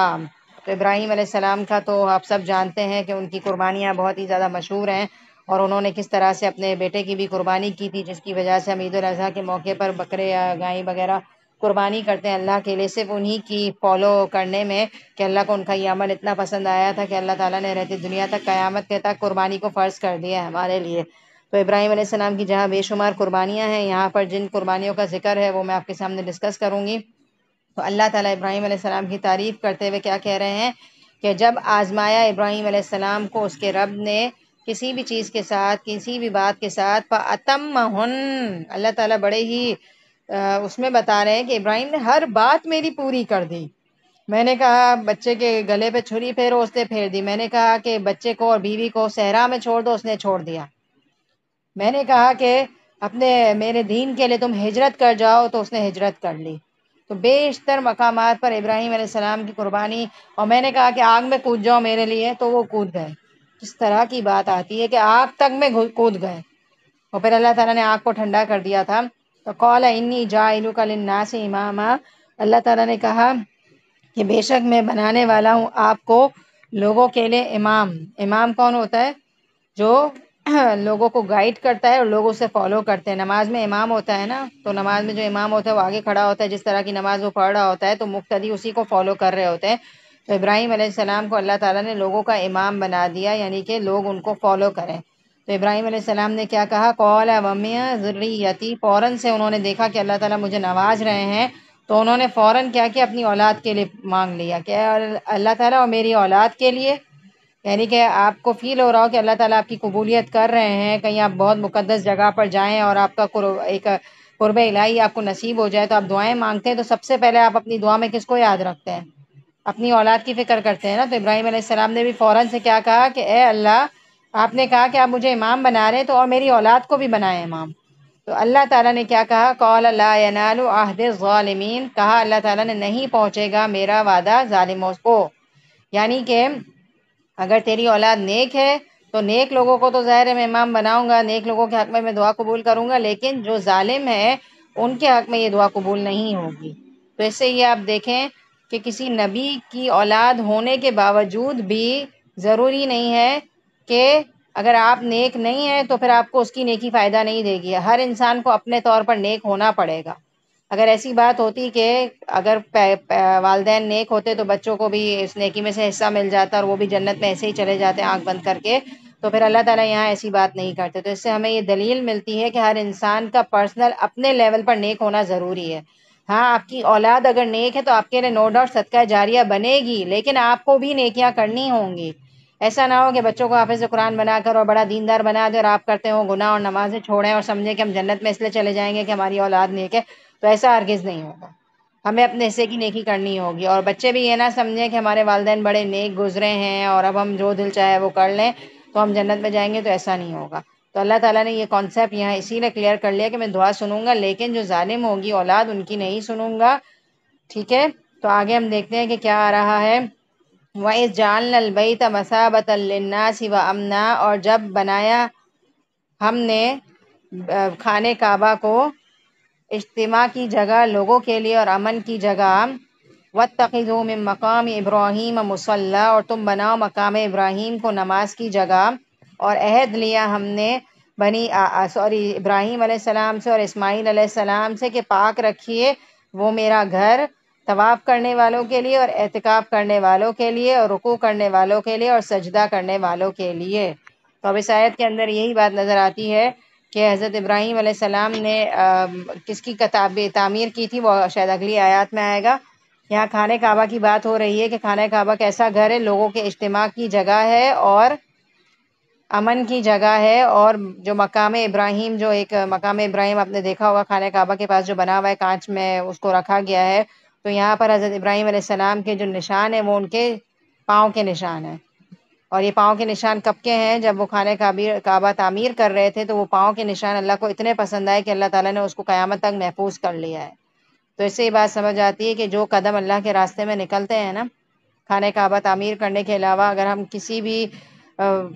تو ابراہیم علیہ السلام کا تو آپ سب جانتے ہیں کہ ان کی قربانیاں بہت ہی زیادہ مشہور ہیں، اور انہوں نے کس طرح سے اپنے بیٹے کی بھی قربانی کی تھی، جس کی وجہ سے ہم عید الاضحیٰ کے موقع پر بکرے یا گائیں وغیرہ قربانی کرتے ہیں اللہ کے لیے، صرف انہی کی فالو کرنے میں کہ اللہ کو ان کا یہ عمل اتنا پسند آیا تھا کہ اللہ تعالیٰ نے رہتی دنیا تک قیامت کے تک قربانی کو فرض کر دیا ہے ہمارے لیے. تو ابراہیم علیہ السلام کی جہاں بے شمار قربانیاں ہیں، یہاں پر جن قربانیوں کا ذکر ہے وہ میں آپ کے سامنے ڈسکس کروں گی. تو اللہ تعالیٰ ابراہیم علیہ السلام کی تعریف کرتے ہوئے کیا کہہ رہے ہیں کہ جب آزمایا ابراہیم علیہ السلام کو اس کے رب نے کسی بھی چیز کے ساتھ، کسی بھی بات کے ساتھ، فَأَتَمَّهُنَّ، اللہ تعالیٰ بڑے ہی اس میں بتا رہے ہیں کہ ابراہیم نے ہر بات میری پوری کر دی. میں نے کہا بچے کے گلے پہ چھری پھیرو، اس نے پھیر دی. میں نے کہا کہ بچے کو اور بیوی کو صحرا میں چھوڑ دو، اس نے چھوڑ دیا. میں نے کہا کہ اپنے میرے دین کے لیے تم ہجرت کر جاؤ، تو اس نے ہجرت کر لی. تو بیشتر مقامات پر ابراہیم علیہ السلام کی قربانی. اور میں نے کہا کہ آگ میں کود جاؤ میرے لیے، تو وہ کود گئے. کس طرح کی بات آتی ہے کہ آگ تک میں کود گئے. اور پھر اللہ تعالیٰ نے آگ کو ٹھنڈا کر دیا تھا. تو قال انی جاعلک للناس اماما، اللہ تعالیٰ نے کہا کہ بے شک میں بنانے والا ہوں آپ کو لوگوں کے لیے امام. امام کون ہوتا ہے؟ جو لوگوں کو گائیڈ کرتا ہے اور لوگ اسے فالو کرتے ہیں. نماز میں امام ہوتا ہے نا، تو نماز میں جو امام ہوتا ہے وہ آگے کھڑا ہوتا ہے، جس طرح کی نماز وہ پڑھ رہا ہوتا ہے تو مقتدی اسی کو فالو کر رہے ہوتے ہیں. تو ابراہیم علیہ السلام کو اللہ تعالیٰ نے لوگوں کا امام بنا دیا، یعنی کہ لوگ ان کو فالو کریں. تو ابراہیم علیہ السلام نے کیا کہا؟ قال ومن ذریتی، فوراً سے انہوں نے دیکھا کہ اللہ تعالیٰ مجھے نواز رہے ہیں، تو انہوں نے فوراً کیا کہ اپنی اولاد کے لیے مانگ لیا کہ اللہ تعالیٰ اور میری اولاد کے لیے. یعنی کہ آپ کو فیل ہو رہا ہو کہ اللہ تعالیٰ آپ کی قبولیت کر رہے ہیں، کہیں آپ بہت مقدس جگہ پر جائیں اور آپ کا ایک قرب الہی آپ کو نصیب ہو جائے، تو آپ دعائیں مانگتے ہیں، تو سب سے پہلے آپ اپنی دعا میں کس کو یاد رکھتے ہیں؟ اپنی اولاد کی فکر کرتے ہیں نا. تو ابراہیم علیہ السلام نے بھی فوراً سے کیا کہا کہ اے اللہ، آپ نے کہا کہ آپ مجھے امام بنا رہے ہیں، تو اور میری اولاد کو بھی بنائیں امام. تو اللہ تعالیٰ نے کیا کہا؟ قال لا ینال عہد الظالمین، کہا اللہ تعالیٰ نے نہیں پہنچے گا میرا وعدہ ظالموں کو. یعنی کہ اگر تیری اولاد نیک ہے تو نیک لوگوں کو تو ظاہر ہے میں امام بناؤں گا، نیک لوگوں کے حق میں دعا قبول کروں گا، لیکن جو ظالم ہے ان کے حق میں یہ دعا قبول نہیں ہوگی. تو اس سے یہ آپ دیکھیں کہ کسی نبی کی اولاد ہونے کے باوجود بھی ضروری نہیں ہے کہ اگر آپ نیک نہیں ہیں تو پھر آپ کو اس کی نیکی فائدہ نہیں دے گی. ہر انسان کو اپنے طور پر نیک ہونا پڑے گا. اگر ایسی بات ہوتی کہ اگر والدین نیک ہوتے تو بچوں کو بھی اس نیکی میں سے حصہ مل جاتا اور وہ بھی جنت میں ایسے ہی چلے جاتے آنکھ بند کر کے، تو پھر اللہ تعالیٰ یہاں ایسی بات نہیں کرتے. تو اس سے ہمیں یہ دلیل ملتی ہے کہ ہر انسان کا پرسنل اپنے لیول پر نیک ہونا ضروری ہے. ہاں، آپ کی اولاد اگر نیک ہے تو آپ کے لیے نو ڈاؤٹ صدقہ جاریہ بنے گی، لیکن آپ کو بھی نیکیاں کرنی ہوں گی. ایسا نہ ہو کہ بچوں کو حافظ قرآن بنا کر اور بڑا دیندار بنا دے اور آپ کرتے ہو گناہ اور نمازیں چھوڑیں اور سمجھیں کہ ہم جنت میں اس لیے چلے جائیں گے کہ ہماری اولاد نیک ہے. تو ایسا ہرگز نہیں ہوگا. ہمیں اپنے حصے کی نیکی کرنی ہوگی. اور بچے بھی یہ نہ سمجھیں کہ ہمارے والدین بڑے نیک گزرے ہیں اور اب ہم جو دل چاہے وہ کر لیں تو ہم جنت میں جائیں گے، تو ایسا نہیں ہوگا. تو اللہ تعالیٰ نے یہ کانسیپٹ یہاں اسی لیے کلیئر کر لیا کہ میں دعا سنوں گا، لیکن جو ظالم ہوگی اولاد ان کی نہیں سنوں گا. ٹھیک ہے، تو آگے ہم دیکھتے ہیں کہ کیا آ رہا ہے. وَإِذْ جَعَلْنَا الْبَيْتَ مَثَابَةً لِلنَّاسِ وَأَمْنًا، اور جب بنایا ہم نے خانے کعبہ کو اجتماع کی جگہ لوگوں کے لیے اور امن کی جگہ، وَاتَّخِذُوا مِن مَقَامِ إِبْرَاهِيمَ مُصَلًّى، اور تم بناؤ مقام ابراہیم کو نماز کی جگہ، اور عہد لیا ہم نے ابراہیم علیہ السلام سے اور اسماعیل علیہ السلام سے کہ پاک رکھیے وہ میرا گھر طواف کرنے والوں کے لیے اور اعتکاف کرنے والوں کے لیے اور رکوع کرنے والوں کے لیے اور سجدہ کرنے والوں کے لیے۔ تو اب اس آیت کے اندر یہی بات نظر آتی ہے کہ حضرت ابراہیم علیہ السلام نے کس کی تعمیر کی تھی، وہ شاید اگلی آیات میں آئے گا۔ یہاں خانہ کعبہ کی بات ہو رہی ہے کہ خانہ کعبہ کیسا گھر ہے، لوگوں کے اجتماع کی جگہ ہے اور امن کی جگہ ہے، اور جو مقام ابراہیم، جو ایک مقام ابراہیم آپ نے دیکھا ہوگا خانہ کعبہ کے پاس جو بنا ہوا ہے کانچ میں اس کو رکھا گیا ہے، تو یہاں پر حضرت ابراہیم علیہ السلام کے جو نشان ہیں وہ ان کے پاؤں کے نشان ہیں، اور یہ پاؤں کے نشان کب کے ہیں؟ جب وہ خانہ کعبہ تعمیر کر رہے تھے تو وہ پاؤں کے نشان اللہ کو اتنے پسند آئے کہ اللہ تعالیٰ نے اس کو قیامت تک محفوظ کر لیا ہے۔ تو اس سے یہ بات سمجھ آتی ہے کہ جو قدم اللہ کے راستے میں نکلتے ہیں نا، خانہ کعبہ تعمیر کرنے کے علاوہ اگر ہم کسی بھی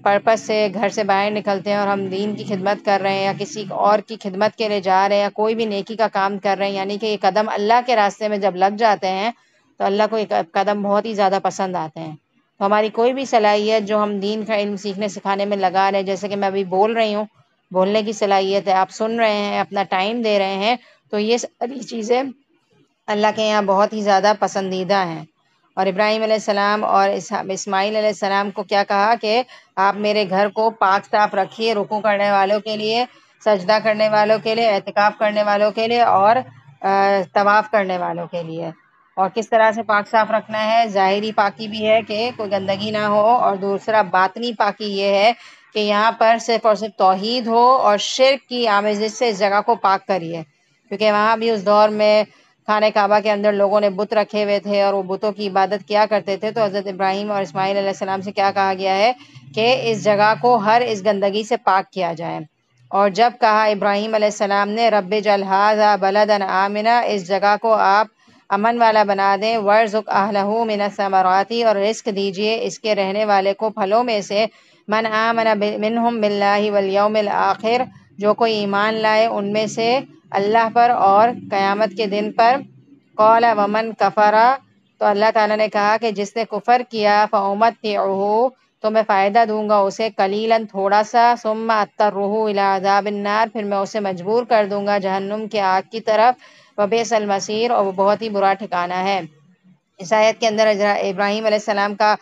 پرپس سے گھر سے باہر نکلتے ہیں اور ہم دین کی خدمت کر رہے ہیں یا کسی اور کی خدمت کے لیے جا رہے ہیں یا کوئی بھی نیکی کا کام کر رہے ہیں، یعنی کہ یہ قدم اللہ کے راستے میں جب لگ جاتے ہیں تو اللہ کو یہ قدم بہت ہی زیادہ پسند آتے ہیں۔ تو ہماری کوئی بھی صلاحیت جو ہم دین کا علم سیکھنے سکھانے میں لگا رہے ہیں، جیسے کہ میں ابھی بول رہی ہوں، بولنے کی صلاحیت ہے، آپ سن رہے ہیں، اپنا ٹائم دے رہے ہیں، تو یہ ساری چیزیں اللہ کے یہاں بہت ہی زیادہ پسندیدہ ہیں۔ اور ابراہیم علیہ السلام اور اسماعیل علیہ السلام کو کیا کہا کہ آپ میرے گھر کو پاک صاف رکھیے، رکوع کرنے والوں کے لیے، سجدہ کرنے والوں کے لیے، اعتکاف کرنے والوں کے لیے اور طواف کرنے والوں کے لیے۔ اور کس طرح سے پاک صاف رکھنا ہے؟ ظاہری پاکی بھی ہے کہ کوئی گندگی نہ ہو، اور دوسرا باطنی پاکی یہ ہے کہ یہاں پر صرف اور صرف توحید ہو اور شرک کی آمیزش سے اس جگہ کو پاک کریے، کیونکہ وہاں بھی اس دور میں خانہ کعبہ کے اندر لوگوں نے بت رکھے ہوئے تھے اور وہ بتوں کی عبادت کیا کرتے تھے۔ تو حضرت ابراہیم اور اسماعیل علیہ السلام سے کیا کہا گیا ہے کہ اس جگہ کو ہر اس گندگی سے پاک کیا جائے۔ اور جب کہا ابراہیم علیہ السلام نے رب اجعل ھذا بلدا آمنا، اس جگہ کو آپ امن والا بنا دیں، وارزق اہلہ من الثمرات، اور رزق دیجئے اس کے رہنے والے کو پھلوں میں سے، من آمن منہم باللہ والیوم الآخر، جو کوئی ایمان لائے ان میں سے اللہ پر اور قیامت کے دن پر، قال ومن کفر، تو اللہ تعالیٰ نے کہا کہ جس نے کفر کیا، فأمتعہ، تو میں فائدہ دوں گا اسے، قلیلاً تھوڑا سا، ثم اضطرہ الی عذاب النار، پھر میں اسے مجبور کر دوں گا جہنم کے آگ کی طرف، وبئس المصیر، اور وہ بہت ہی برا ٹھکانہ ہے۔ اس آیت کے اندر ابراہیم علیہ السلام کا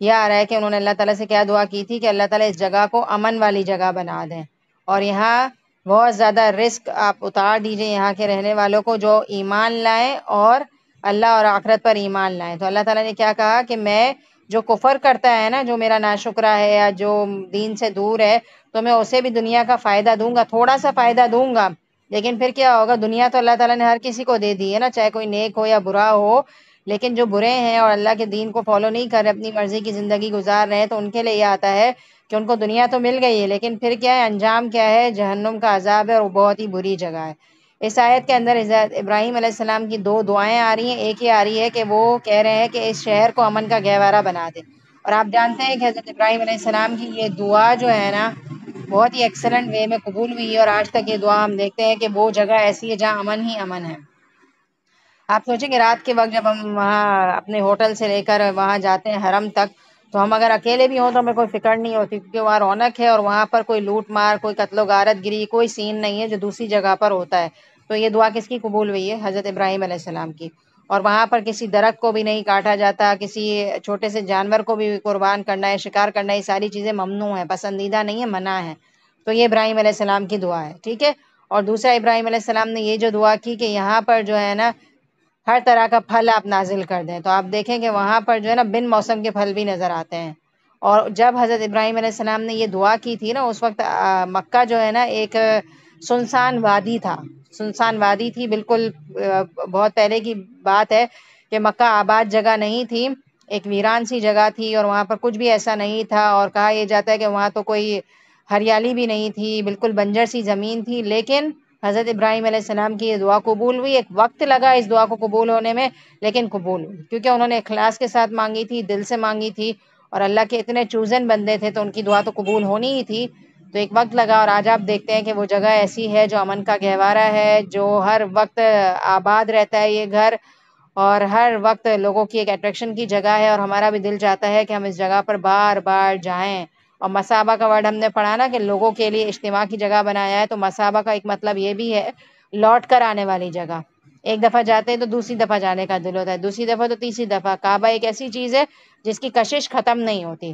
یہ آ رہا ہے کہ انہوں نے اللہ تعالیٰ سے کیا دعا کی تھی کہ اللہ تعالیٰ اس جگہ کو امن والی جگہ بنا دیں، اور یہاں بہت زیادہ رزق آپ اتار دیجئے یہاں کے رہنے والوں کو جو ایمان لائیں اور اللہ اور آخرت پر ایمان لائیں۔ تو اللہ تعالیٰ نے کیا کہا کہ میں جو کفر کرتا ہے نا، جو میرا ناشکرہ ہے یا جو دین سے دور ہے، تو میں اسے بھی دنیا کا فائدہ دوں گا، تھوڑا سا فائدہ دوں گا، لیکن پھر کیا ہوگا؟ دنیا تو اللہ تعالیٰ نے ہر کسی کو دے دی ہے نا، چاہے کوئی نیک ہو یا برا ہو، لیکن جو برے ہیں اور اللہ کے دین کو فالو نہیں کر رہے، اپنی مرضی کی زندگی گزار رہے ہیں، تو ان کے لیے یہ آتا ہے کہ ان کو دنیا تو مل گئی ہے، لیکن پھر کیا ہے؟ انجام کیا ہے؟ جہنم کا عذاب ہے، اور وہ بہت ہی بری جگہ ہے۔ اس آیت کے اندر ابراہیم علیہ السلام کی دو دعائیں آ رہی ہیں، ایک یہ آ رہی ہے کہ وہ کہہ رہے ہیں کہ اس شہر کو امن کا گہوارہ بنا دے، اور آپ جانتے ہیں کہ حضرت ابراہیم علیہ السلام کی یہ دعا جو ہے نا بہت ہی ایکسلنٹ وے میں قبول ہوئی ہے، اور آج تک یہ دعا ہم دیکھتے ہیں کہ وہ جگہ ایسی ہے جہاں امن ہی امن ہے۔ آپ سوچیں کہ رات کے وقت جب ہم وہاں اپنے ہوٹل سے لے کر وہاں جاتے ہیں حرم تک، تو ہم اگر اکیلے بھی ہوں تو ہمیں کوئی فکر نہیں ہوتی، کیونکہ وہاں رونق ہے اور وہاں پر کوئی لوٹ مار، کوئی قتل و غارت گری، کوئی سین نہیں ہے جو دوسری جگہ پر ہوتا ہے۔ تو یہ دعا کس کی قبول ہوئی ہے؟ حضرت ابراہیم علیہ السلام کی۔ اور وہاں پر کسی درخت کو بھی نہیں کاٹا جاتا، کسی چھوٹے سے جانور کو بھی قربان کرنا ہے، شکار کرنا ہے، یہ ساری چیزیں ممنوع ہیں، پسندیدہ نہیں ہے، منع ہے۔ تو یہ ابراہیم علیہ السلام کی دعا ہے، ٹھیک ہے۔ اور دوسرا ابراہیم علیہ السلام نے یہ جو دعا کی کہ یہاں پر جو ہے نا ہر طرح کا پھل آپ نازل کر دیں، تو آپ دیکھیں کہ وہاں پر جو ہے نا بن موسم کے پھل بھی نظر آتے ہیں۔ اور جب حضرت ابراہیم علیہ السلام نے یہ دعا کی تھی نا، اس وقت مکہ جو ہے نا ایک سنسان وادی تھا، سنسان وادی تھی بالکل، بہت پہلے کی بات ہے کہ مکہ آباد جگہ نہیں تھی، ایک ویران سی جگہ تھی، اور وہاں پر کچھ بھی ایسا نہیں تھا، اور کہا یہ جاتا ہے کہ وہاں تو کوئی ہریالی بھی نہیں تھی، بالکل بنجر سی زمین تھی، لیکن حضرت ابراہیم علیہ السلام کی یہ دعا قبول ہوئی۔ ایک وقت لگا اس دعا کو قبول ہونے میں، لیکن قبول ہوئی، کیونکہ انہوں نے اخلاص کے ساتھ مانگی تھی، دل سے مانگی تھی، اور اللہ کے اتنے چوزن بندے تھے تو ان کی دعا تو قبول ہونی ہی تھی۔ تو ایک وقت لگا، اور آج آپ دیکھتے ہیں کہ وہ جگہ ایسی ہے جو امن کا گہوارہ ہے، جو ہر وقت آباد رہتا ہے یہ گھر، اور ہر وقت لوگوں کی ایک اٹریکشن کی جگہ ہے، اور ہمارا بھی دل چاہتا ہے کہ ہم اس جگہ پر بار بار جائیں۔ اور مصابہ کا ورڈ ہم نے پڑھا نا کہ لوگوں کے لیے اجتماع کی جگہ بنایا ہے، تو مصابہ کا ایک مطلب یہ بھی ہے لوٹ کر آنے والی جگہ۔ ایک دفعہ جاتے ہیں تو دوسری دفعہ جانے کا دل ہوتا ہے، دوسری دفعہ تو تیسری دفعہ۔ کعبہ ایک ایسی چیز ہے جس کی کشش ختم نہیں ہوتی۔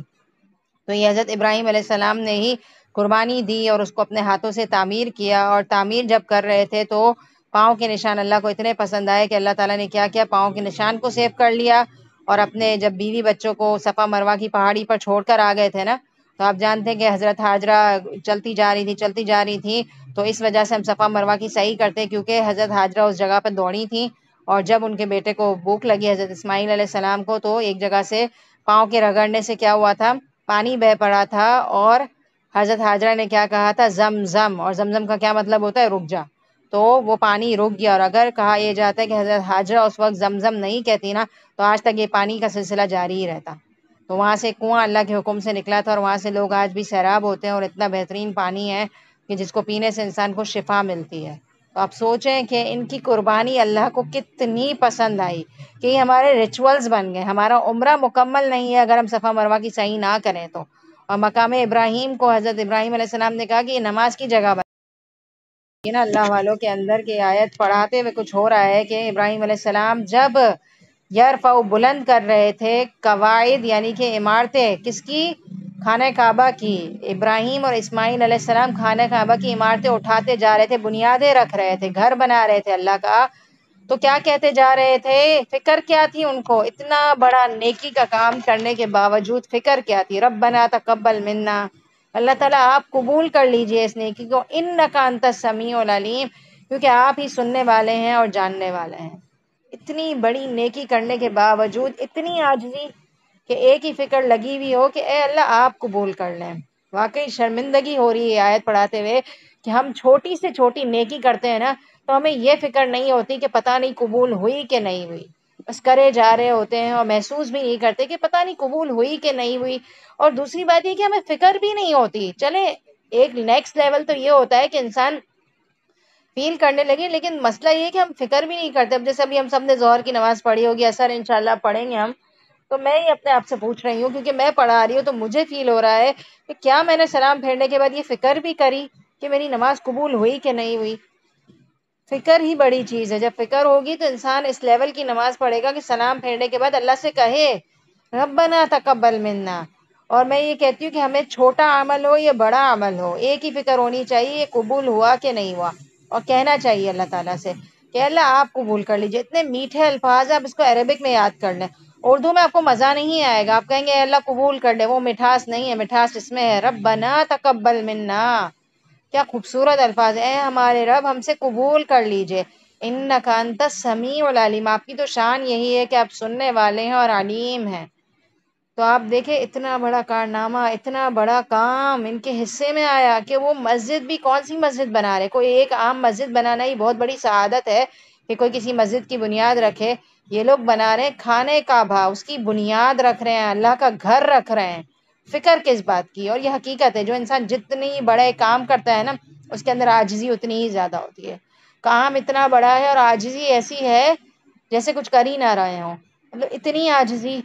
تو یہ حضرت ابراہیم علیہ السلام نے ہی قربانی دی اور اس کو اپنے ہاتھوں سے تعمیر کیا، اور تعمیر جب کر رہے تھے تو پاؤں کے نشان اللہ کو اتنے پسند آئے کہ اللہ تعالیٰ نے کیا کیا، پاؤں کے نشان کو سیو کر لیا، اور اپنے جب بیوی بچوں کو صفا مروہ کی پہاڑی پر چھوڑ کر آ گئے تھے نا، تو آپ جانتے ہیں کہ حضرت ہاجرہ چلتی جا رہی تھی، تو اس وجہ سے ہم صفا مروہ کی صحیح کرتے کیونکہ حضرت ہاجرہ اس جگہ پہ دوڑی تھیں، اور جب ان کے بیٹے کو بھوک لگی حضرت اسماعیل علیہ السلام کو، تو ایک جگہ سے پاؤں کے رگڑنے سے کیا ہوا تھا، پانی بہہ پڑا تھا، اور حضرت ہاجرہ نے کیا کہا تھا، زمزم، اور زمزم کا کیا مطلب ہوتا ہے، رک جا۔ تو وہ پانی رک گیا، اور اگر کہا یہ جاتا ہے کہ حضرت ہاجرہ اس وقت زمزم نہیں کہتی نا، تو آج تک یہ پانی کا سلسلہ جاری ہی رہتا۔ تو وہاں سے کنواں اللہ کے حکم سے نکلا تھا، اور وہاں سے لوگ آج بھی سیراب ہوتے ہیں، اور اتنا بہترین پانی ہے کہ جس کو پینے سے انسان کو شفا ملتی ہے۔ تو آپ سوچیں کہ ان کی قربانی اللہ کو کتنی پسند آئی کہ یہ ہمارے ریچولز بن گئے۔ ہمارا عمرہ مکمل نہیں ہے اگر ہم صفا مروہ کی صحیح نہ کریں تو۔ اور مقام ابراہیم کو حضرت ابراہیم علیہ السلام نے کہا کہ یہ نماز کی جگہ بن یہ نا اللہ والوں کے اندر کی آیت پڑھاتے ہوئے کچھ ہو رہا ہے کہ ابراہیم علیہ السلام جب یرفع بلند کر رہے تھے قواعد یعنی کہ عمارتیں کس کی، خانہ کعبہ کی، ابراہیم اور اسماعیل علیہ السلام خانہ کعبہ کی عمارتیں اٹھاتے جا رہے تھے، بنیادیں رکھ رہے تھے، گھر بنا رہے تھے اللہ کا، تو کیا کہتے جا رہے تھے، فکر کیا تھی ان کو، اتنا بڑا نیکی کا کام کرنے کے باوجود فکر کیا تھی، ربنا تقبل منا، اللہ تعالیٰ آپ قبول کر لیجئے اس نیکی کو، انک انت السمیع العلیم، کیونکہ آپ ہی سننے والے ہیں اور جاننے والے ہیں۔ اتنی بڑی نیکی کرنے کے باوجود اتنی عاجزی کہ ایک ہی فکر لگی ہوئی ہو کہ اے اللہ آپ قبول کر لیں۔ واقعی شرمندگی ہو رہی ہے آیت پڑھاتے ہوئے کہ ہم چھوٹی سے چھوٹی نیکی کرتے ہیں نا، تو ہمیں یہ فکر نہیں ہوتی کہ پتہ نہیں قبول ہوئی کہ نہیں ہوئی، بس کرے جا رہے ہوتے ہیں اور محسوس بھی نہیں کرتے کہ پتہ نہیں قبول ہوئی کہ نہیں ہوئی۔ اور دوسری بات یہ کہ ہمیں فکر بھی نہیں ہوتی، چلے ایک نیکسٹ لیول تو یہ ہوتا ہے کہ انسان فیل کرنے لگے، لیکن مسئلہ یہ ہے کہ ہم فکر بھی نہیں کرتے۔ اب جیسے ابھی ہم سب نے ظہر کی نماز پڑھی ہوگی، اثر انشاءاللہ پڑھیں گے ہم، تو میں ہی اپنے آپ سے پوچھ رہی ہوں کیونکہ میں پڑھا رہی ہوں تو مجھے فیل ہو رہا ہے کہ کیا میں نے سلام پھیرنے کے بعد یہ فکر بھی کری کہ میری نماز قبول ہوئی کہ نہیں ہوئی۔ فکر ہی بڑی چیز ہے، جب فکر ہوگی تو انسان اس لیول کی نماز پڑھے گا کہ سلام پھیرنے کے بعد اللہ سے کہے ربنا تقبل منا۔ اور میں یہ کہتی ہوں کہ ہمیں چھوٹا عمل ہو یا بڑا عمل ہو، ایک ہی فکر ہونی چاہیے یہ قبول ہوا کہ نہیں ہوا، اور کہنا چاہیے اللہ تعالیٰ سے کہ اللہ آپ قبول کر لیجئے۔ اتنے میٹھے الفاظ ہیں، آپ اس کو عربک میں یاد کر لیں، اردو میں آپ کو مزہ نہیں آئے گا، آپ کہیں گے اے اللہ قبول کر لے، وہ مٹھاس نہیں ہے، مٹھاس اس میں ہے، ربنا تقبل منا۔ کیا خوبصورت الفاظ ہیں، اے ہمارے رب ہم سے قبول کر لیجئے، انک انت السمیع العلیم، آپ کی تو شان یہی ہے کہ آپ سننے والے ہیں اور علیم ہیں۔ تو آپ دیکھیں اتنا بڑا کارنامہ، اتنا بڑا کام ان کے حصے میں آیا کہ وہ مسجد بھی کون سی مسجد بنا رہے، کوئی ایک عام مسجد بنانا ہی بہت بڑی سعادت ہے کہ کوئی کسی مسجد کی بنیاد رکھے، یہ لوگ بنا رہے ہیں خانہ کعبہ، اس کی بنیاد رکھ رہے ہیں، اللہ کا گھر رکھ رہے ہیں۔ فکر کس بات کی؟ اور یہ حقیقت ہے، جو انسان جتنی بڑے کام کرتا ہے نا اس کے اندر عاجزی اتنی ہی زیادہ ہوتی ہے۔ کام اتنا بڑا ہے اور عاجزی ایسی ہے جیسے کچھ کر ہی نہ رہے ہوں، مطلب اتنی عاجزی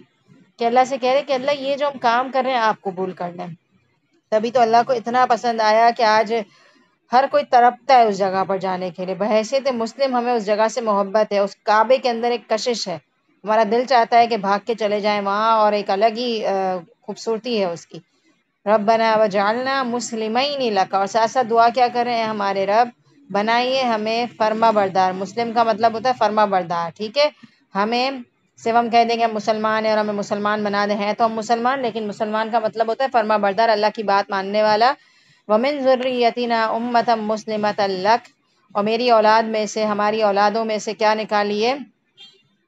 کہ اللہ سے کہہ رہے کہ اللہ یہ جو ہم کام کر رہے ہیں آپ قبول کر لیں۔ تبھی تو اللہ کو اتنا پسند آیا کہ آج ہر کوئی تڑپتا ہے اس جگہ پر جانے کے لیے۔ بحیثیت مسلم ہمیں اس جگہ سے محبت ہے، اس کعبے کے اندر ایک کشش ہے، ہمارا دل چاہتا ہے کہ بھاگ کے چلے جائیں وہاں، اور ایک الگ ہی خوبصورتی ہے اس کی۔ ربنا وجعلنا مسلمین لک، اور ساتھ ساتھ دعا کیا کریں، ہمارے رب بنائیے ہمیں فرما بردار، مسلم کا مطلب ہوتا ہے فرما بردار، ٹھیک ہے؟ ہمیں صرف ہم کہہ دیں کہ ہم مسلمان ہیں اور ہمیں مسلمان بنا دیں، ہیں تو ہم مسلمان، لیکن مسلمان کا مطلب ہوتا ہے فرما بردار، اللہ کی بات ماننے والا۔ وَمِن ذُرِّيَّتِنَا أُمَّةً مُّسْلِمَةً لَكَ، اور میری اولاد میں سے، ہماری اولادوں میں سے کیا نکالیے،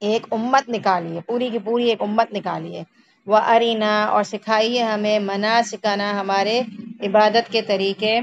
ایک امت نکالیے، پوری کی پوری ایک امت نکالیے۔ وَأَرِنَا، اور سکھائیے ہمیں، مناسکنا، ہمارے عبادت کے طریقے،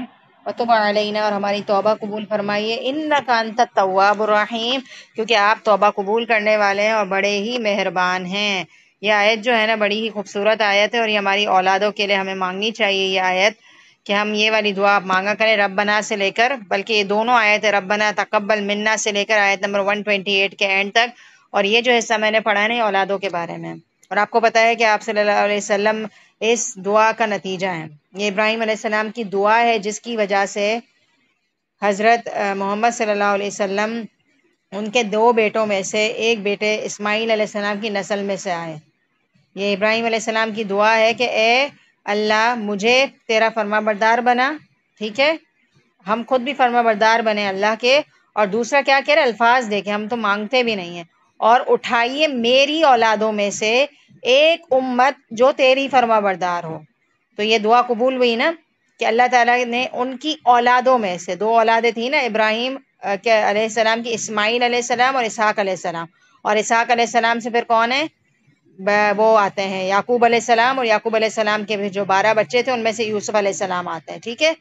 وَتُبْ عَلَيْنَا، اور ہماری توبہ قبول فرمائیے، إِنَّكَ أَنْتَ التَّوَّابُ الرَّحِيمُ، کیونکہ آپ توبہ قبول کرنے والے ہیں اور بڑے ہی مہربان ہیں۔ یہ آیت جو ہے نا بڑی ہی خوبصورت آیت ہے، اور یہ ہماری اولادوں کے لیے ہمیں مانگنی چاہیے یہ آیت کہ ہم یہ والی دعا آپ مانگا کریں ربنا سے لے کر، بلکہ یہ دونوں آیت ربنا تقبل منا سے لے کر آیت نمبر 128 کے اینڈ تک. اور یہ جو حصہ میں نے پڑھا ہے نا، اولادوں کے بارے میں. اور آپ کو پتا ہے کہ آپ صلی اللہ علیہ وسلم اس دعا کا نتیجہ ہے. یہ ابراہیم علیہ السلام کی دعا ہے جس کی وجہ سے حضرت محمد صلی اللہ علیہ وسلم ان کے 2 بیٹوں میں سے ایک بیٹے اسماعیل علیہ السلام کی نسل میں سے آئے. یہ ابراہیم علیہ السلام کی دعا ہے کہ اے اللہ مجھے تیرا فرما بردار بنا، ٹھیک ہے، ہم خود بھی فرما بردار بنے اللہ کے، اور دوسرا کیا کہہ رہے الفاظ دے کے ہم تو مانگتے بھی نہیں ہیں، اور اٹھائیے میری اولادوں میں سے ایک امت جو تیری فرما بردار ہو. تو یہ دعا قبول ہوئی نا، کہ اللہ تعالیٰ نے ان کی اولادوں میں سے 2 اولادیں تھیں نا ابراہیم علیہ السلام کی، اسماعیل علیہ السلام اور اسحاق علیہ السلام. اور اسحاق علیہ السلام سے پھر کون ہے؟ وہ آتے ہیں یعقوب علیہ السلام، اور یعقوب علیہ السلام کے جو 12 بچے تھے ان میں سے یوسف علیہ السلام آتے ہیں، ٹھیک ہے.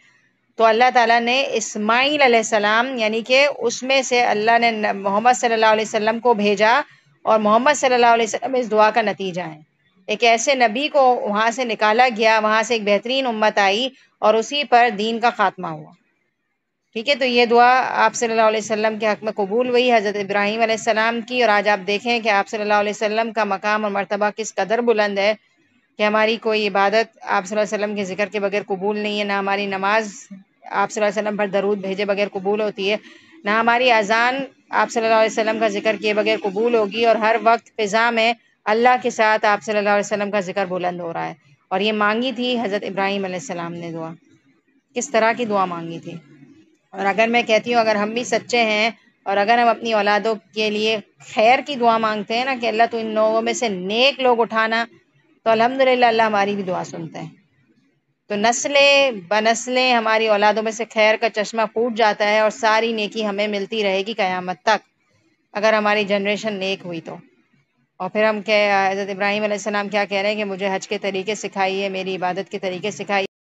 تو اللہ تعالیٰ نے اسماعیل علیہ السلام یعنی کہ اس میں سے اللہ نے محمد صلی اللہ علیہ وسلم کو بھیجا، اور محمد صلی اللہ علیہ وسلم اس دعا کا نتیجہ ہے. ایک ایسے نبی کو وہاں سے نکالا گیا، وہاں سے ایک بہترین امت آئی، اور اسی پر دین کا خاتمہ ہوا. ٹھیک ہے، تو یہ دعا آپ صلی اللہ علیہ وسلم کے حق میں قبول ہوئی حضرت ابراہیم علیہ السلام کی. اور آج آپ دیکھیں کہ آپ صلی اللہ علیہ وسلم کا مقام اور مرتبہ کس قدر بلند ہے کہ ہماری کوئی عبادت آپ صلی اللہ علیہ وسلم کے ذکر کے بغیر قبول نہیں ہے، نہ ہماری نماز آپ صلی اللہ علیہ وسلم پر درود بھیجے بغیر قبول ہوتی ہے، نہ ہماری اذان آپ صلی اللہ علیہ وسلم کا ذکر کیے بغیر قبول ہوگی. اور ہر وقت فضا میں اللہ کے ساتھ آپ صلی اللہ علیہ وسلم کا ذکر بلند ہو رہا ہے. اور یہ مانگی تھی حضرت ابراہیم علیہ السلام نے دعا، کس طرح کی دعا مانگی تھی. اور اگر میں کہتی ہوں اگر ہم بھی سچے ہیں، اور اگر ہم اپنی اولادوں کے لیے خیر کی دعا مانگتے ہیں نا کہ اللہ تو ان لوگوں میں سے نیک لوگ اٹھانا، تو الحمدللہ اللہ ہماری بھی دعا سنتے ہیں. تو نسلیں بنسلیں ہماری اولادوں میں سے خیر کا چشمہ پھوٹ جاتا ہے، اور ساری نیکی ہمیں ملتی رہے گی قیامت تک اگر ہماری جنریشن نیک ہوئی تو. اور پھر ہم حضرت ابراہیم علیہ السلام کیا کہہ رہے ہیں کہ مجھے حج کے طریقے سکھائیے، میری عبادت کے طریقے سکھائیے.